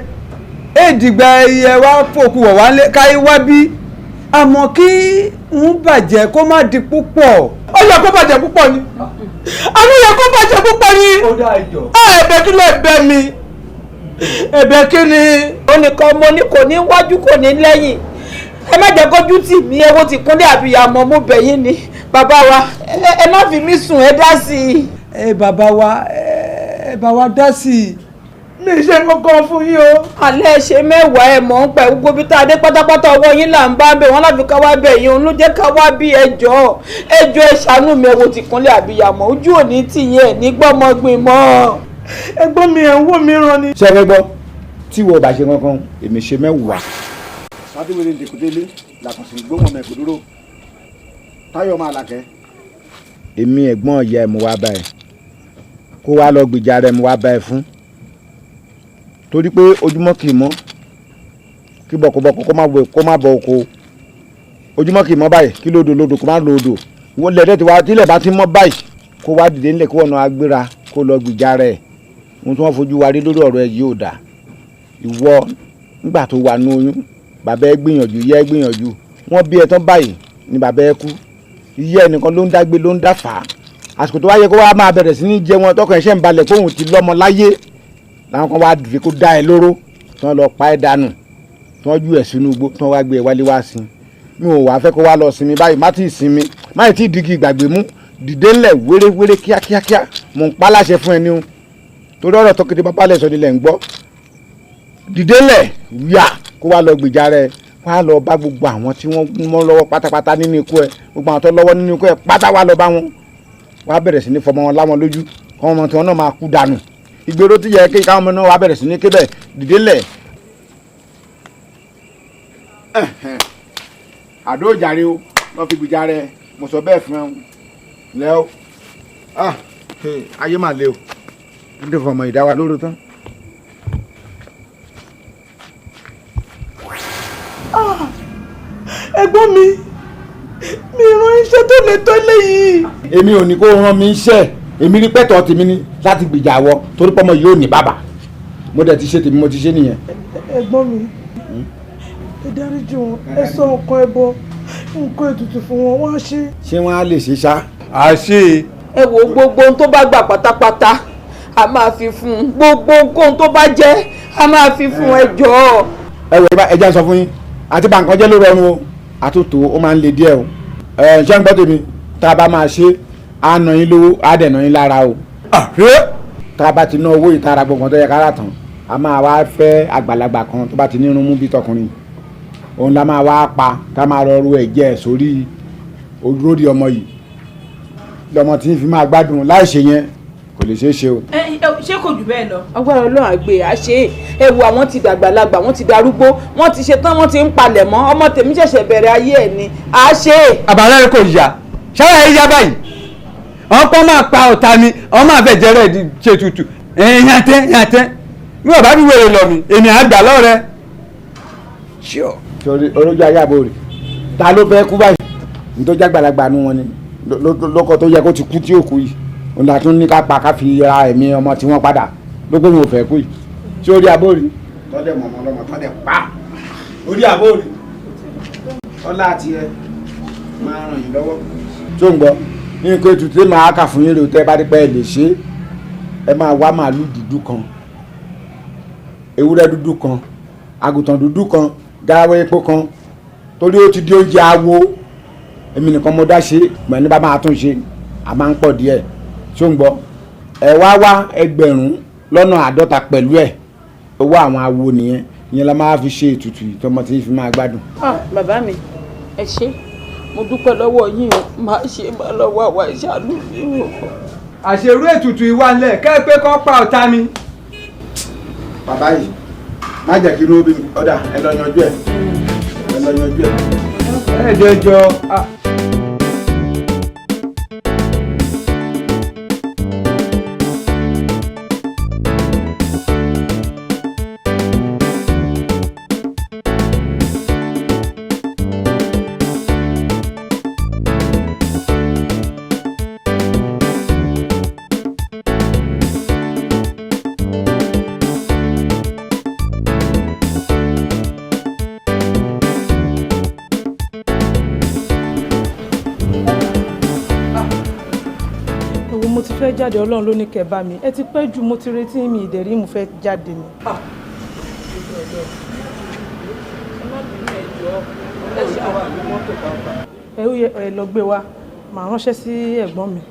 èdìgbà ẹyẹ wa fòkù wọ̀ wálé káyé wá bí àmọ́ kí ń bàjẹ́ kó má di púpọ̀. ó yẹ kó bàjẹ́ púpọ̀ ni àmì yẹ kó bàjẹ́ púpọ̀ ni. ó dá ìjọ. ẹ̀bẹ̀ kí lè bẹ̀ mi ẹ̀bẹ̀ kí ni. ó nìkan mo ní kò ní wájú kò ní lẹ́yìn ẹ má jẹ́ kójú tì mí ẹ wo ti kúnlẹ̀ àbíyamọ mo bẹ̀ yín ni bàbá wa ẹ má fi mí sùn ẹ dá sí i. bàbá wa ẹ bá wa dá sí i. mi ṣe kankan fún yín o. alẹ́ ṣe mẹ́wàá ẹ̀ mọ̀ ń pẹ̀ gbogbo bí tá a dé pátápátá ọwọ́ yín là ń bá bẹ̀ wọ́n láfi ká wá bẹ̀ yín òun ló jẹ́ ká wá bí ẹjọ́ ẹ ṣàánú mi ẹ wo ti kúnlẹ̀ àbíyamọ ojú òní tì yín ẹ̀ ní gbọ́mọgbìn mọ́. ẹgbọ́n mi ẹ̀ ń wò mí ràn ni. ṣé ẹ fẹ́ gbọ́ tí wo bá ṣe kankan èmi ṣe mẹ́wàá. sádìwèrè dèkúdélé làkànṣe gbóhùn mẹ́kù dúró táyọ̀ máa làkẹ́. èmi ẹ̀gbọ́n ìyá ẹ̀ mo wá bá ẹ kó wá lọ gbìjà rẹ̀ mo wá bá ẹ fún torí pé ojúmọ́ kì í mọ́ kí bọ̀kọ̀bọ̀kọ̀ kó má bọ̀ oko ojúmọ́ kì í mọ́ báyìí kí lódò kó má lódò wọ́n lẹ́dẹ̀ tí wàá tílẹ̀ bá ti mọ́ báyìí kó wá dìde nílẹ̀ kó ọ̀nà agbéra kó lọ gbìjà rẹ̀ ohun tí wọ́n fojú wa rí lórí ọ̀rọ̀ ẹ̀ yìí ò dà ìwọ nígbà tó wà ní oyún bàbá ẹ gbìyànjú ìyá ẹ gbìyànjú wọ́n bí ẹ tán báyìí ni bàbá ẹ kú ìyá ẹnìkan ló ń dágbé ló ń dáfà àsìkò tó wáyé kó wá máa bẹ̀rẹ̀ sí ní jẹ wọn tọkàn ẹ̀ṣẹ̀ ń balẹ̀ kóhun ti lọ́mọ láyé làwọn kan wá fi kó dá ẹ lóró tí wọ́n lọ pa ẹ dànù tí wọ́n ju ẹ sínú igbó tí wọ́n wá gbé ẹ wálé wá sí mi ò wá fẹ́ kó wá lọ sinmi báyìí má ti sinmi má ti digi ìgbàgbé mú dìde ńlẹ̀ wéréwéré kíákíákíá mò ń pa láṣẹ fún ẹ ní o torí ọ̀rọ̀ tó kété pápá lẹ́sọ̀ nílẹ̀ ń gbọ́ dìde ńlẹ̀ yà kó wá lọ gbèjà rẹ wá lọ bá gbogbo àwọn tí wọ́n mọ́ lọ́wọ́ pátápátá nínú ikú ẹ gbogbo àwọn tó lọ́wọ́ nínú ikú ẹ pátá wá lọ bá wọn wá bẹ̀rẹ̀ sí ní fọmọ wọn láwọn lójú kọ́ ọmọ tí wọn náà máa kú dànù ìgbèrò tí yẹ kí káwọn ọmọ náà wá bẹ̀rẹ̀ sí ní kébẹ̀ dìde ńlẹ̀. àdó ìjàre o lọ fi gbìjà rẹ mo sọ bẹ́ẹ̀ fún ẹ lẹ́ o ayé mà le o n tẹ fọmọ ìdáwà lóru tán. ẹ̀gbọ́n mi rán iṣẹ́ tó lè tó léyìí. èmi ò ní kó rán mi iṣẹ́ èmi rí pẹ́tọ́ tèmi ní láti gbìjà wọ torí pọ́mọ yóò ní bàbá mo dẹ̀ ti ṣe tèmi mo ti ṣe nìyẹn. ẹ̀gbọ́n mi ẹ dáríjì wọn ẹ sọ nǹkan ẹbọ nǹkan ètùtù fún wọn wọ́n á ṣe. ṣé wọ́n á lè ṣe ṣá. a ṣe. ẹ wo gbogbo ohun tó bá gbà pátápátá a máa fi fún un gbogbo ohun tó bá jẹ́ a máa fi fún ẹ jọ̀ọ́. ẹ wọ ẹ jẹ́ sọ fún yín àti bá nǹkan jẹ́ lórí ọrùn o àtúntò ó máa ń le díẹ̀ o ṣé ń gbọ́ tèmi tá a bá máa ṣe á nà yín lówó á dẹ̀ nà yín lára o. tá a bá ti ná owó ìtara gbọ̀ngàn tó yẹ kára tán a máa wá fẹ́ àgbàlagbà kan tó bá ti ní irun mú bí tọkùnrin òun la máa wá pa ká máa lọ ru ẹ̀jẹ̀ sórí olórí ọmọ yìí lọmọ tí ń fi máa gbádùn láì ṣe yẹn kò lè ṣeé ṣe o. ṣé kò jù bẹ́ẹ̀ lọ. agbára ọlọ́run àgbè àṣẹ ẹ wo àwọn ti dàgbàlagbà wọ́n ti darúgbó wọ́n ti ṣetán wọ́n ti ń palẹ̀ mọ́ ọmọ tèmi ṣẹ̀ṣẹ̀ bẹ̀rẹ̀ ayé ẹ̀ ni àṣẹ. àbálẹ́ rẹ kò yá ṣáà ẹ yá báyìí àwọn kan máa pa ọ̀tá mi àwọn máa fẹ́ jẹ́rẹ́ ṣe tutù yàtẹ́ bí wọ́n bá fi wèrè lọ mi èmi àgbà lọ́rẹ́. sori olójú ayé àbò rè ta ló fẹ́ kú báyìí nítorí àgbàlagbà nu wọn ni lóko tó yẹ kó ti kú tí ò kú yìí òun là tún ní ká pa ká fi ra ẹ̀mí ọmọ tí wọ́n padà ló pé mi ò fẹ́ kú yìí sórí àbò rè tọ́dẹ̀ mọ̀mọ́ lọ́mọ tọ́dẹ̀ pa orí àbò rè ọlá àti ẹ máa ràn yín lọ́wọ́. tó ń gbọ́ ní nǹkan ètùtù tí màá kà fún yín rè tẹ́ bá rí pé ẹ lè ṣe ẹ máa wá màálù dúdú kan ewúrẹ́ dúdú kan àgùntàn dúdú kan garawa epo kan torí ó ti di oúnjẹ awo èmi nìkan mo dá ṣe gbọ̀n ní bá máa tún ṣe a máa ń pọ̀ díẹ̀ ṣó ń gbọ́ ẹ wá 1,50 pẹ̀lú ẹ̀ owó àwọn awo nìyẹn ìyẹn la máa fi ṣe ètùtù tọmọ tí fi máa gbádùn. bàbá mi ẹ ṣé mo dúpẹ́ lọ́wọ́ yín o máa ṣe máa lọ́wọ́ àwa ìṣàánú mi o. àṣerú ètùtù ìwà ńlẹ̀ kẹ́ pé kọ́ pa ọ̀tá mi. bàbá yìí má jẹ́ kí ló bí ọ̀dà ẹ lọ yanjú ẹ̀ ẹ lọ yanjú ẹ̀. ẹ̀ẹ́dẹ́jọ. mo ti fẹ́ jáde ọlọ́run ló ní kẹ́ bá mi ẹ ti pẹ́ jù mo ti retí mi ìdẹ̀rí mo fẹ́ jáde ni. ẹ lọ gbé wa màá ránṣẹ́ sí ẹ̀gbọ́n mi.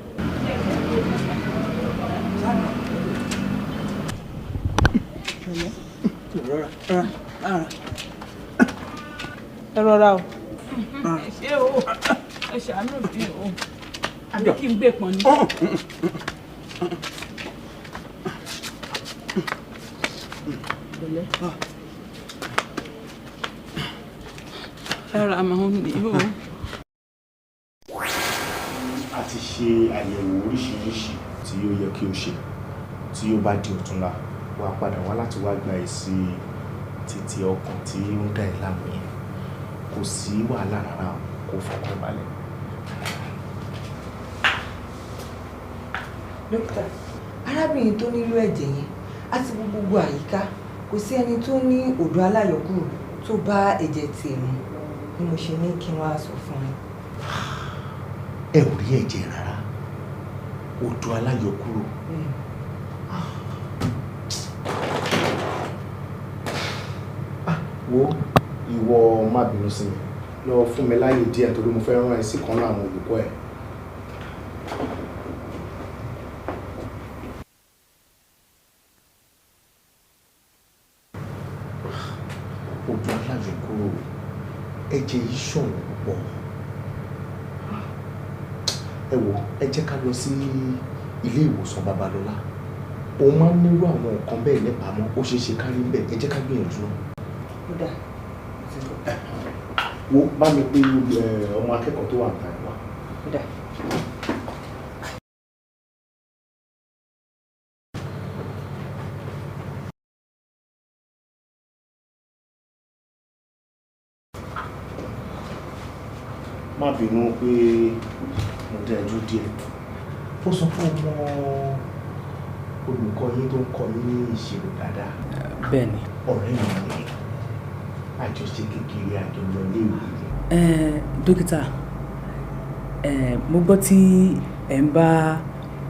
ẹ rọra o. ṣé o ẹ ṣàánú mi o àbí kí n gbé pọn ní. ẹ̀rọ máa ń ní o. a ti ṣe àyẹ̀wò oríṣiríṣi tí ó yẹ kí o ṣe tí ó bá di ọ̀túnla wàá padà wá láti wá gba èsì títí ọkàn tí ó ń dá ẹ láàmú yẹn kò sí wàhálà rárá kó fọkàn balẹ̀. dókítà arábìnrin tó nílò ẹ̀jẹ̀ yẹn àti gbogbo àyíká kò sí ẹni tó ní odò aláyọkúrò tó bá ẹ̀jẹ̀ tiẹ̀ mu ni mo ṣe ní kí n wá sọ fún un. ẹ ò rí ẹ̀jẹ̀ rárá odò aláyọkúrò. wo ìwọ má bínú sí mi lọ fún mi láyè díẹ̀ torí mo fẹ́ rán ẹ sí kan náà àwọn olùkọ́ ẹ̀. odò aláyọkúrò ẹ̀jẹ̀ yìí ṣọ̀wọ́n púpọ̀ ẹ wò ẹ jẹ́ ká lọ sí ilé ìwòsàn Babalọ́lá òun máa ń nírú àwọn nǹkan bẹ́ẹ̀ nípamọ́ ó ṣeé ṣe kárí ń bẹ̀ ẹ jẹ́ ká gbìyànjú náà. wo bá mi pé ọmọ akẹ́kọ̀ọ́ tó wà ń ta ẹ̀ wá. má bínú pé mo dá ẹjọ́ díẹ̀ ó sọ fún ọmọ olùkọ́ yín tó ń kọ́ yín ní ìṣirò dáadáa. bẹ́ẹ̀ni. ọ̀rẹ́ mi ni àjọṣe kékeré àjọyọ̀ léèwé. dókítà mo gbọ́ tí ẹ̀ ń bá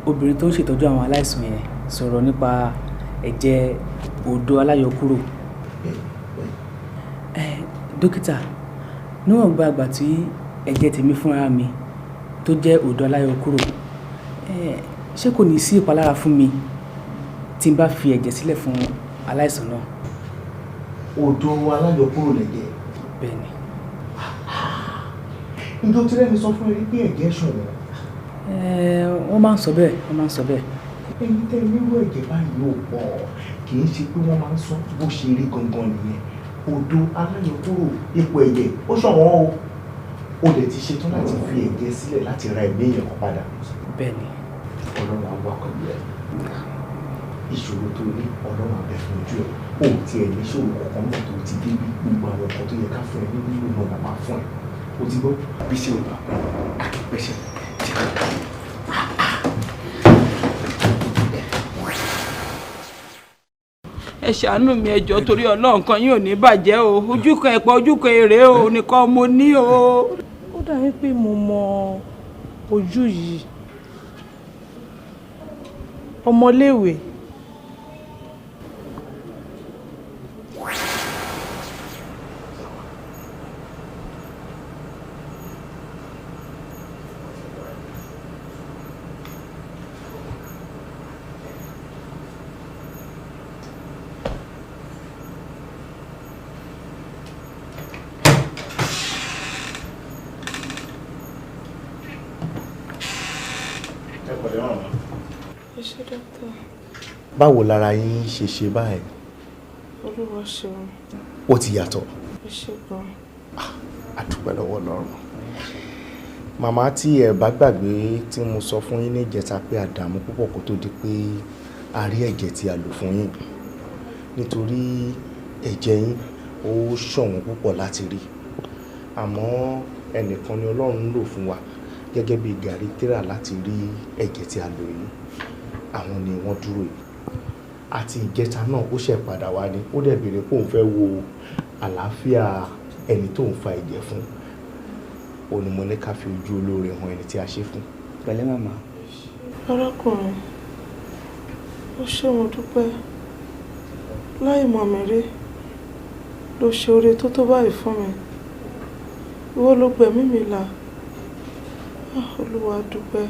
obìnrin tó ń ṣètọ́jú àwọn aláìsàn yẹn sọ̀rọ̀ nípa ẹ̀jẹ̀ odò aláyọkúrò. dókítà níwọ̀n gba àgbà tí ẹ̀jẹ̀ tèmi fúnra mi tó jẹ́ odò aláyọkúrò ṣé kò ní sí ìpalára fún mi tí n bá fi ẹ̀jẹ̀ sílẹ̀ fún aláìsàn náà. odò aláyọkúrò lẹ̀jẹ̀. bẹ́ẹ̀ni. ǹjọ́ tí rẹ́mi sọ fún ẹ pé ẹ̀jẹ̀ ṣọ̀wọ́n. wọ́n máa ń sọ bẹ́ẹ̀ wọ́n máa ń sọ bẹ́ẹ̀. ẹni tẹ́ nírú ẹ̀jẹ̀ báyìí ò pọ̀ kì í ṣe pé wọ́n máa ń sọ bó ṣe rí gangan nìyẹn odò aláyọkúrò ipò ẹ̀jẹ̀ ó ṣọ̀wọ́n o ó lè ti ṣetán láti fi ẹ̀jẹ̀ sílẹ̀ láti ra ẹ̀mí èèyàn kan padà. bẹ́ẹ̀ni. ọlọ́run á wà pẹ̀lú ẹ̀ ìṣòro tó ní ọlọ́run á bẹ fún ojú ẹ̀ ó ti ẹ̀ ní ṣòro kankan náà tó ti dé bí gbogbo àwọn ọkọ̀ tó yẹ ká fún ẹ ní nílò náà máa fún ẹ o ti gbọ́ bí ṣe ò bá pẹ́ akẹ́pẹ́ṣẹ́ ti kọ́. ẹ ṣàánú mi ẹ jọ̀ọ́ torí Ọlọ́run kan yín ò ní bàjẹ́ o ojú kan ẹ̀pọ̀ ojú kan èrè o nìkan mo ní o. ó dàbí pé mo mọ ojú yìí ọmọléèwé. ẹ pẹ̀lẹ́ màmá. ẹ ṣé dókítà. báwo lára yín ṣe báyìí. olúwa ṣeun. ó ti yàtọ̀. ẹ ṣé gan. a dúpẹ́ lọ́wọ́ Ọlọ́run. màmá tí ẹ bá gbàgbé tí mo sọ fún yín ní ìjẹta pé àdàmú púpọ̀ kó tó di pé a rí ẹ̀jẹ̀ tí a lò fún yín nítorí ẹ̀jẹ̀ yín ó ṣọ̀wọ́n púpọ̀ láti rí àmọ́ ẹnìkan ni Ọlọ́run ń lò fún wa gẹ́gẹ́ bí gàrí tírà láti rí ẹ̀jẹ̀ tí a lò yìí àwọn ni wọ́n dúró yìí àti ìjẹta náà ó ṣẹ̀ padà wá ní ó dẹ̀ béèrè pé òun fẹ́ wo àlàáfíà ẹni tó ń fa ẹ̀jẹ̀ fún òun ni mo ní ká fi ojú olóore hàn ẹni tí a ṣe fún. pẹ̀lẹ́ màmá. arákùnrin ó ṣé mo dúpẹ́ láì mọ̀ mí rí ló ṣe oore tó tó báyìí fún mi ìwọ ló gbẹ̀mí mi là olúwa dúpẹ́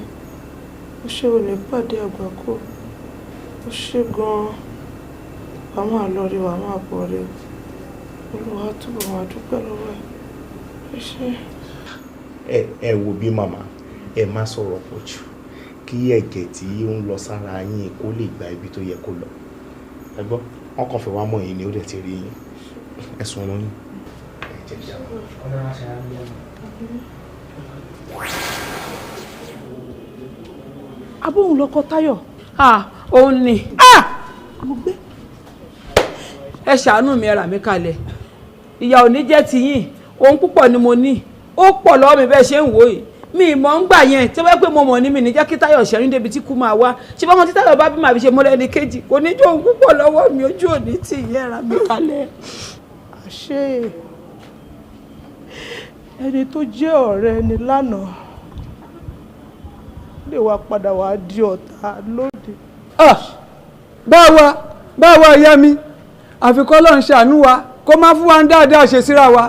ó ṣe ò ní pàdé àgbákò ó ṣe gan-an àwọn àlọ́rí wa máa bọ̀ rẹ olúwa túbọ̀ máa dúpẹ́ lọ́wọ́ ẹ ṣé. ẹ wo bí màmá ẹ má sọ̀rọ̀ pọ̀ jù kí ẹ̀jẹ̀ tí ó ń lọ sára yín kó lè gba ibi tó yẹ kó lọ ẹ gbọ́ wọn kàn fẹ́ wá mọ̀ yín ni ó dẹ̀ ti rí yín ẹ̀sùn ọ̀rọ̀ yín ẹ̀jẹ̀ kí a mọ̀. abóhùn lọkọ Táyọ̀. òun ni mo gbé ẹ ṣàánú mi ẹ rà mí kalẹ̀ ìyà ò ní jẹ́ tiyín ohun púpọ̀ ni mo ní ó pọ̀ lọ́wọ́ mi bẹ́ẹ̀ ṣe ń wò yìí mi ìmọ̀ ń gbà yẹn tí wọ́n pẹ́ mo mọ̀ ní mi ní jẹ́ kí Táyọ̀ ṣẹ́yìn débi tí kú máa wá ṣé bá wọn tí Táyọ̀ bá bí màá fi ṣe mọ́lẹ́ ní kejì kò ní jó ohun púpọ̀ lọ́wọ́ mi ojú òní tì í ẹ rà mí kalẹ̀. àṣé ẹni tó jẹ́ ọ̀rẹ́ ẹni lánàá lè wá padà wá di ọ̀tá lóde. báwa ìyá mi àfikọ́ Ọlọ́run ṣàánú wa kó má fún wa ń dáadáa ṣe síra wa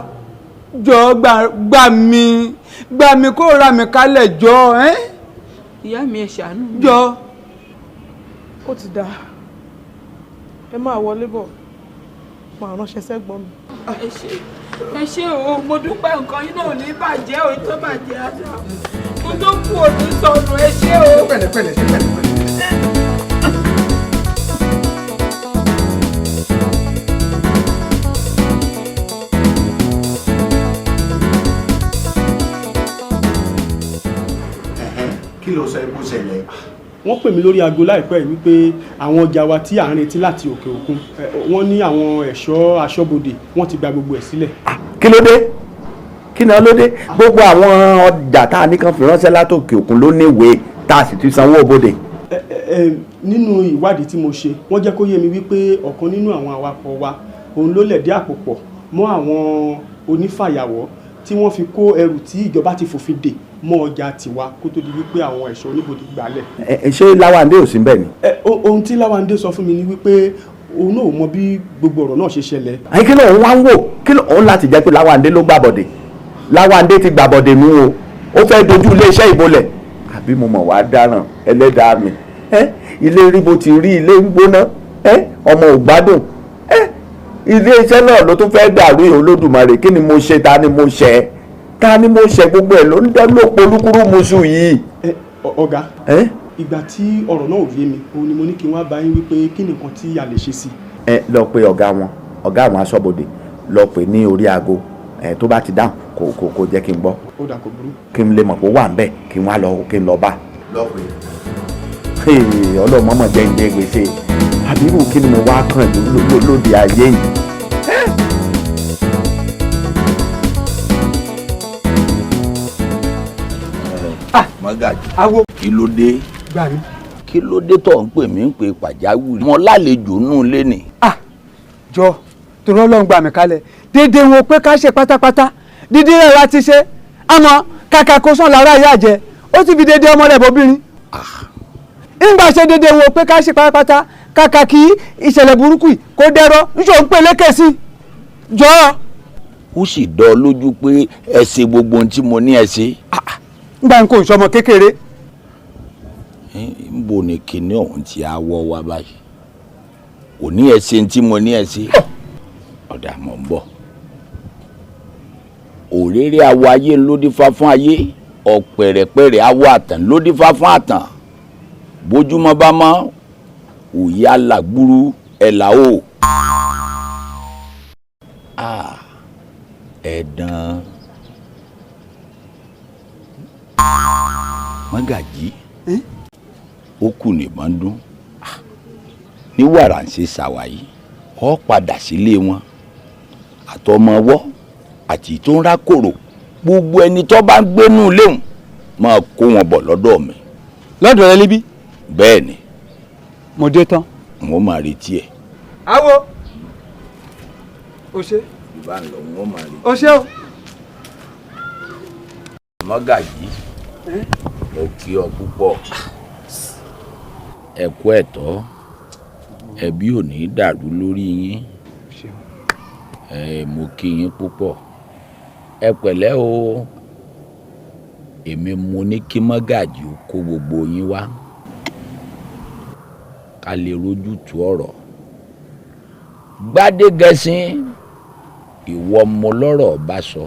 jọ gbà mí kó ra mi kalẹ̀ jọ ẹ́. ìyá mi ẹ ṣàánú mi. jọ. ó ti dáa ẹ máa wọlé bọ̀ máa ránṣẹ́ sẹ́gbọ́n mi. ẹ ṣé o mo dúpẹ́ nǹkan yín náà ò ní bàjẹ́ o tó bàjẹ́ àdá mo tó kú òní sọnù ẹ ṣé o. pẹ̀lẹ́pẹ̀lẹ́ ṣe pẹ̀lẹ́pẹ̀lẹ́. kí ló sọ ikú ṣẹlẹ̀. wọ́n pè mí lórí aago láìpẹ́ yìí wípé àwọn ọjà wa tí à ń retí láti òkè òkun wọ́n ní àwọn ẹ̀ṣọ́ aṣọ́bodè wọ́n ti gba gbogbo ẹ̀ sílẹ̀. kí ló dé kí ni ló dé gbogbo àwọn ọjà tá a ní kan fi ránṣẹ́ látòkè òkun ló níwèé tá a sì ti sanwó bodè. nínú ìwádìí tí mo ṣe wọ́n jẹ́ kó yé mi wípé ọ̀kan nínú àwọn awakọ̀ wa òun ló lẹ̀dí àpò pọ̀ mọ́ àwọn onífàyàwọ́ tí wọ́n fi kó ẹrù tí ìjọba ti fòfin dè mọ́ ọjà tiwa kó tó di wípé àwọn ẹ̀ṣọ́ oníbodè gbálẹ̀. ṣé Láwándé ò sí ń bẹ̀ ni. ohun tí Láwándé sọ fún mi ni wípé òun náà ò mọ bí gbogbo ọ̀rọ̀ náà ṣe ṣẹlẹ̀. àyìn kí ló ń wá ń wò kí ló ń láti jẹ́ pé Láwándé ló gbàbọ̀dè Láwándé ti gbàbọ̀dè nù o ó fẹ́ dojú iléeṣẹ́ ìbolẹ̀ àbí mo mọ̀ wá dáràn ẹlẹ́dàá mi ilé rí bó ti rí ilé ń gbóná ọmọ ò gbádùn iléeṣẹ́ náà ló tún fẹ́ dàrú Olódùmarè kí ni mo ṣe ta ni mo ṣe gbogbo ẹ̀ ló ń dán ló polúkúrú musu yìí. ọ̀gá ìgbà tí ọ̀rọ̀ náà ò yé mi òun ni mo ní kí n wá bá yín wípé kí ni nǹkan tí a lè ṣe sí. lọ pe ọ̀gá àwọn aṣọ́bodè lọ pè ní orí aago tó bá ti dáhùn kò jẹ́ kí n gbọ́. ó dà kò burú. kí n lè mọ̀ pé ó wà ń bẹ̀ kí n lọ bá. lọ pè ọlọ́mọmọ jẹ́ ń jẹ́ gbèsè àbírù kí ni mo wá kàn lóde ayé yìí. Mọ́gàjí kí ló dé kí ló dé tó ń pè mí ń pè pàjáwìrì mo lálejò nù lé ni. jọ torí Ọlọ́run gbà mí kalẹ̀ dédé wọn pé ká ṣe pátápátá dídí rẹ̀ láti ṣe àmọ́ kàkà kó sàn lára ìyá jẹ ó ti fi dédé ọmọ rẹ̀ bóbìnrin. ńgbà ṣe dédé wọn pé ká ṣe pátápátá kàkà kí ìṣẹ̀lẹ̀ burúkú yìí kó dẹ́rọ́ níṣó ń pè lékè sí jọ. ó sì dán lójú pé ẹ ṣe gbogbo ohun tí mo ní ẹ ṣe. ngbà ń kó ìṣọmọ kékeré. nbo ni kinní ọ̀hún ti á wọ́ wá báyìí kò ní ẹ ṣe tí mo ní ẹ ṣe ọ̀dà mọ̀ ń bọ̀ òréré awọ ayé ló dífá fún ayé ọ̀pẹ̀rẹ̀pẹ̀rẹ̀ awọ àtàn ló dífá fún àtàn bójúmọ́ bá mọ́ òye alàgbúrú ẹ̀là o. Ẹ̀dán Mọ́gàjí ó kù nìbọn dún ní wàrà ń ṣe ṣàwáyé ọ padà sílé wọn àtọmọwọ́ àti tó ń rákòrò gbogbo ẹni tó bá ń gbénú léhùn máa kó wọn bọ̀ lọ́dọ̀ mi. lọ́dọ̀ rẹ níbí. bẹ́ẹ̀ ni. mo dé tán. mo máa retí ẹ. awo o ṣe. ìbá ń lọ wọn máa retí. o ṣe o. Mọ́gàjí mo kí ọ púpọ̀ ẹ kú ẹ̀tọ́ ẹbí ò ní dàrú lórí yín mo kí yín púpọ̀ ẹ pẹ̀lẹ́ o èmi mo ní kí Mọ́gàjí ó kó gbogbo yín wá ká lè rojú tu ọ̀rọ̀ Gbádégẹṣin ìwọ mo lọ́rọ̀ bá sọ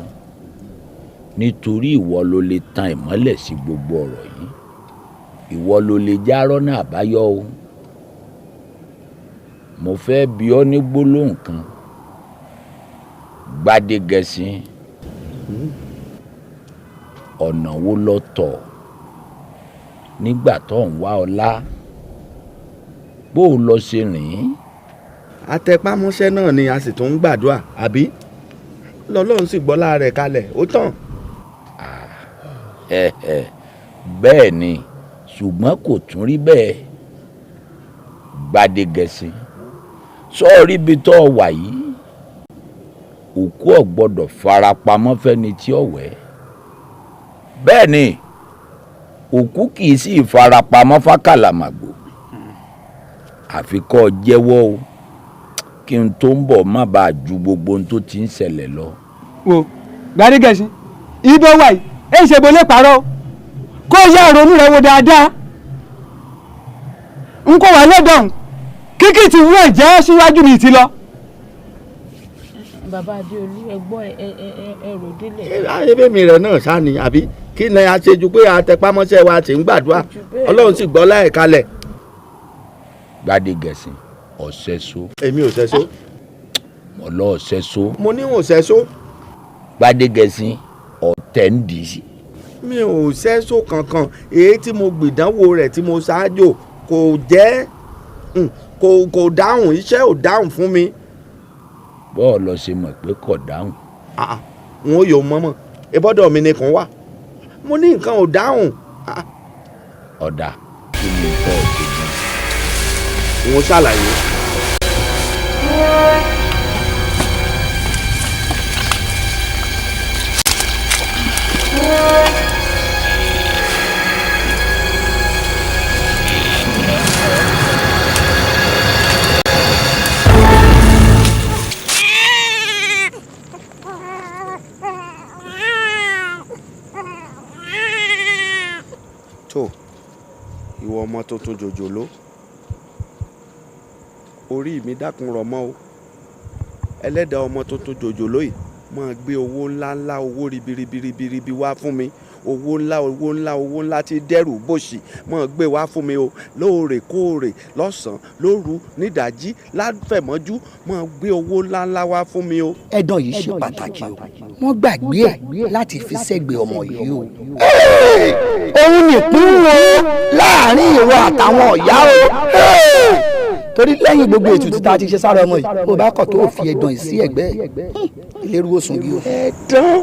nítorí ìwọ ló lè tan ìmọ́lẹ̀ sí gbogbo ọ̀rọ̀ yìí ìwọ ló lè já rọ́nà àbáyọ o mo fẹ́ bi ọ́ ní gbólóhùn kan Gbádégẹṣin ọ̀nà wo lọ tọ̀ nígbà tó ń wá ọlá bó o lọ ṣe rìn. Atẹpámọ́ṣẹ́ náà ni a sì tún ń gbàdúrà àbí lọ́lọ́run sì gbọ́lá rẹ̀ kalẹ̀ ó tàn. bẹ́ẹ̀ ni ṣùgbọ́n kò tún rí bẹ́ẹ̀ Gbádégẹṣin sọ́ọ̀rí ibi tó wà yìí òkú ò gbọ́dọ̀ farapamọ́ fẹ́ni tí ó wẹ̀ bẹ́ẹ̀ ni òkú kì í sì farapamọ́ fákàlàmàgbò àfi kó jẹ́wọ́ o kí n tó ń bọ̀ má bàa ju gbogbo ohun tó ti ń ṣẹlẹ̀ lọ. wo Gbádégẹṣin ibi ó wà yìí èyí ṣe bolé pààrọ̀ kó yá ronú rẹ wo dáadáa n kò wà lọ́dọ̀ kíkì tí wọ́n jẹ́ síwájú mi ti lọ. bàbá Adéolú ẹgbọ́n ẹrù délẹ̀. ebémi rẹ̀ náà ṣáà ni àbí kí ni a ṣe ju pé atẹpámọ́ṣẹ́ wa ti ń gbàdúrà Ọlọ́run sì gbọ́ láì kalẹ̀. Gbádégẹṣin ọ̀sẹ̀só. èmi ò ṣẹ́só. mo lọ ọ̀sẹ̀só. mo ní ò ṣẹ́só. Gbádégẹṣin ọ̀tẹ̀ ń dì í sí. mi ò ṣẹ́só kankan èyí tí mo gbìdánwò rẹ̀ tí mo ṣáájò kò jẹ́ kò dáhùn iṣẹ́ ò dáhùn fún mi. bọ́ọ̀ lọ ṣe mọ̀ pé kò dáhùn. n ó yọ mọ́mọ́ ìbọ́dọ̀ mi nìkan wà mo ní nǹkan ò dáhùn. ọ̀dà kí ni nǹkan ò ṣe gan. n ó ṣàlàyé. tó ìwọ ọmọ tuntun jòjòló orí mi dákun rọ̀ mọ́ o ẹlẹ́dàá ọmọ tuntun jòjòló yìí máa gbé owó ńláńlá owó ribiribiribiribi wá fún mi owó ńlá tí dẹ́rù bòṣì máa gbé wá fún mi o lóòrèkóòrè lọ́sàn-án lóru nídàájí láfẹ̀mọ́jú máa gbé owó ńláńlá wá fún mi o. ẹ̀dán yìí ṣe pàtàkì o wọ́n gbàgbé ẹ̀ láti fi sẹ́gbẹ̀ẹ́ ọmọ yìí o. òun nìpín wo láàrin ìwọ àtàwọn ọ̀yá o torí lẹ́yìn gbogbo ètùtù tá a ti ṣe sára ọmọ yìí ó bá kọ̀ tó fi ẹ̀dán yìí sí ẹ̀gbẹ́ ìléru oṣù gí o. ẹ̀dán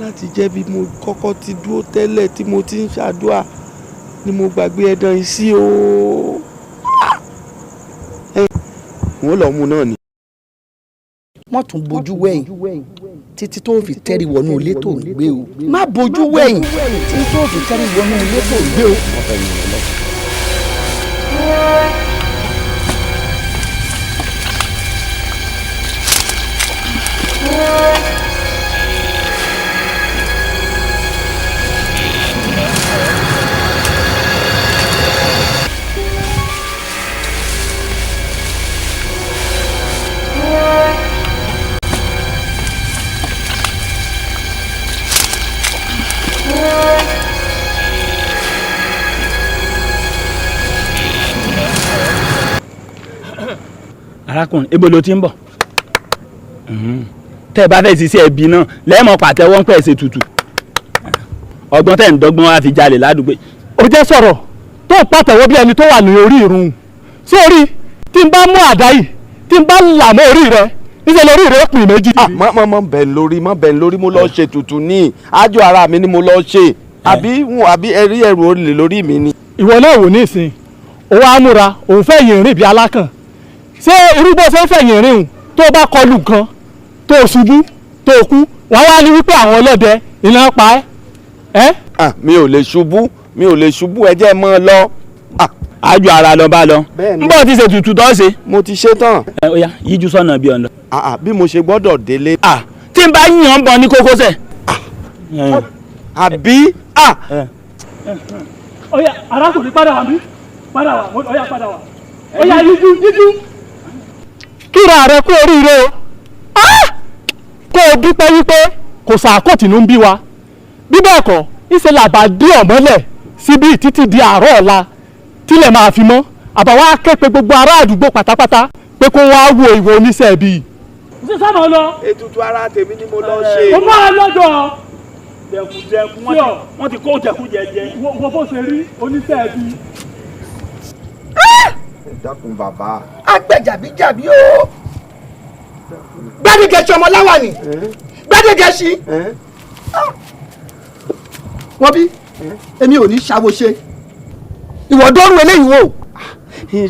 láti jẹ́ bí mo kọ́kọ́ ti dúró tẹ́lẹ̀ tí mo ti ń ṣàdúrà ni mo gbàgbé ẹ̀dán yìí sí o. wọ́n lọ mú náà ni. wọ́n tún bójú wẹ̀yìn títí tó fi tẹ́rí wọnú ilé tó ń gbé o má bójú wẹ̀yìn títí tó fi tẹ́rí wọnú ilé tó ń gbé o. Yeah. arákùnrin ibo ló ti ń bọ̀ tẹ́ ẹ bá fẹ́ ṣiṣẹ́ ẹbí náà lẹ́ẹ̀mọ́ pàtẹ́wọ́ ń pẹ̀ ṣe tutù ọgbọ́n tẹ̀ ń dọ́gbọ́n wá fi jalè ládùúgbò. ó jẹ́ sọ̀rọ̀ tó ń pàtẹ́wọ́ bí ẹni tó wà ní orí irun sórí tí n bá mú àdá yìí tí n bá là mọ́ orí rẹ níṣẹ́ lórí rẹ pin méjì. mọ bẹ́ẹ̀ lórí mo lọ ṣe tutù ní àjọ ara mi ni mo lọ ṣe àbí ẹrí ẹrù olè lórí mi ni. ìwọ náà wò ní ìsìn òun á múra òun fẹ́ yìn rìn bí alákàn ṣé irú bó ṣe ń fẹ́ yìn rìn tó bá kọlù nǹkan tó ṣubú tó kú wàá wá ní wípé àwọn ọlọ́dẹ iná pa ẹ́. mi ò lè ṣubú ẹ jẹ́ mọ́ ọ lọ. àjọ ara lọ bá lọ n bọ̀ ti ṣe tutù tó ṣe. mo ti ṣe tán. ó yá yíjú sọ́nà bí ọ̀nà. bí mo ṣe gbọ́dọ̀ délé. tí n bá yàn bọ̀ ní kókósẹ̀. àbí. ó yá arákùnrin padà wá bí padà wá ó yá padà wá ó yá yíjú. kíra rẹ kú oríire o kó o dúpẹ́ wípé kò sàkóòtìnú ń bí wa bí bẹ́ẹ̀ kọ́ ìṣe làbà dé ọ̀mọ́lẹ̀ síbi títí di àárọ̀ ọ̀la tílẹ̀ máa fi mọ́ àbáwá kẹ́pẹ́ gbogbo ará àdúgbò pátápátá pé kó wá wo ìwọ oníṣẹ́ bíi. ṣé sábà lọ. ètùtù ara tèmi ni mo lọ ṣe. ó máa lọ́jọ́. dẹkùdẹkùn wọ́n ti kó jẹkújẹ jẹ. wọ́n bó ṣe rí oníṣẹ́ bíi. ẹ dákun bàbá. agbẹjàbíjàbí o Gbádégẹṣin ọmọ Láwàní Gbádégẹṣin wọ́n bí èmi ò ní ṣàwòṣe ìwọ dọ́rùn eléyìí wò.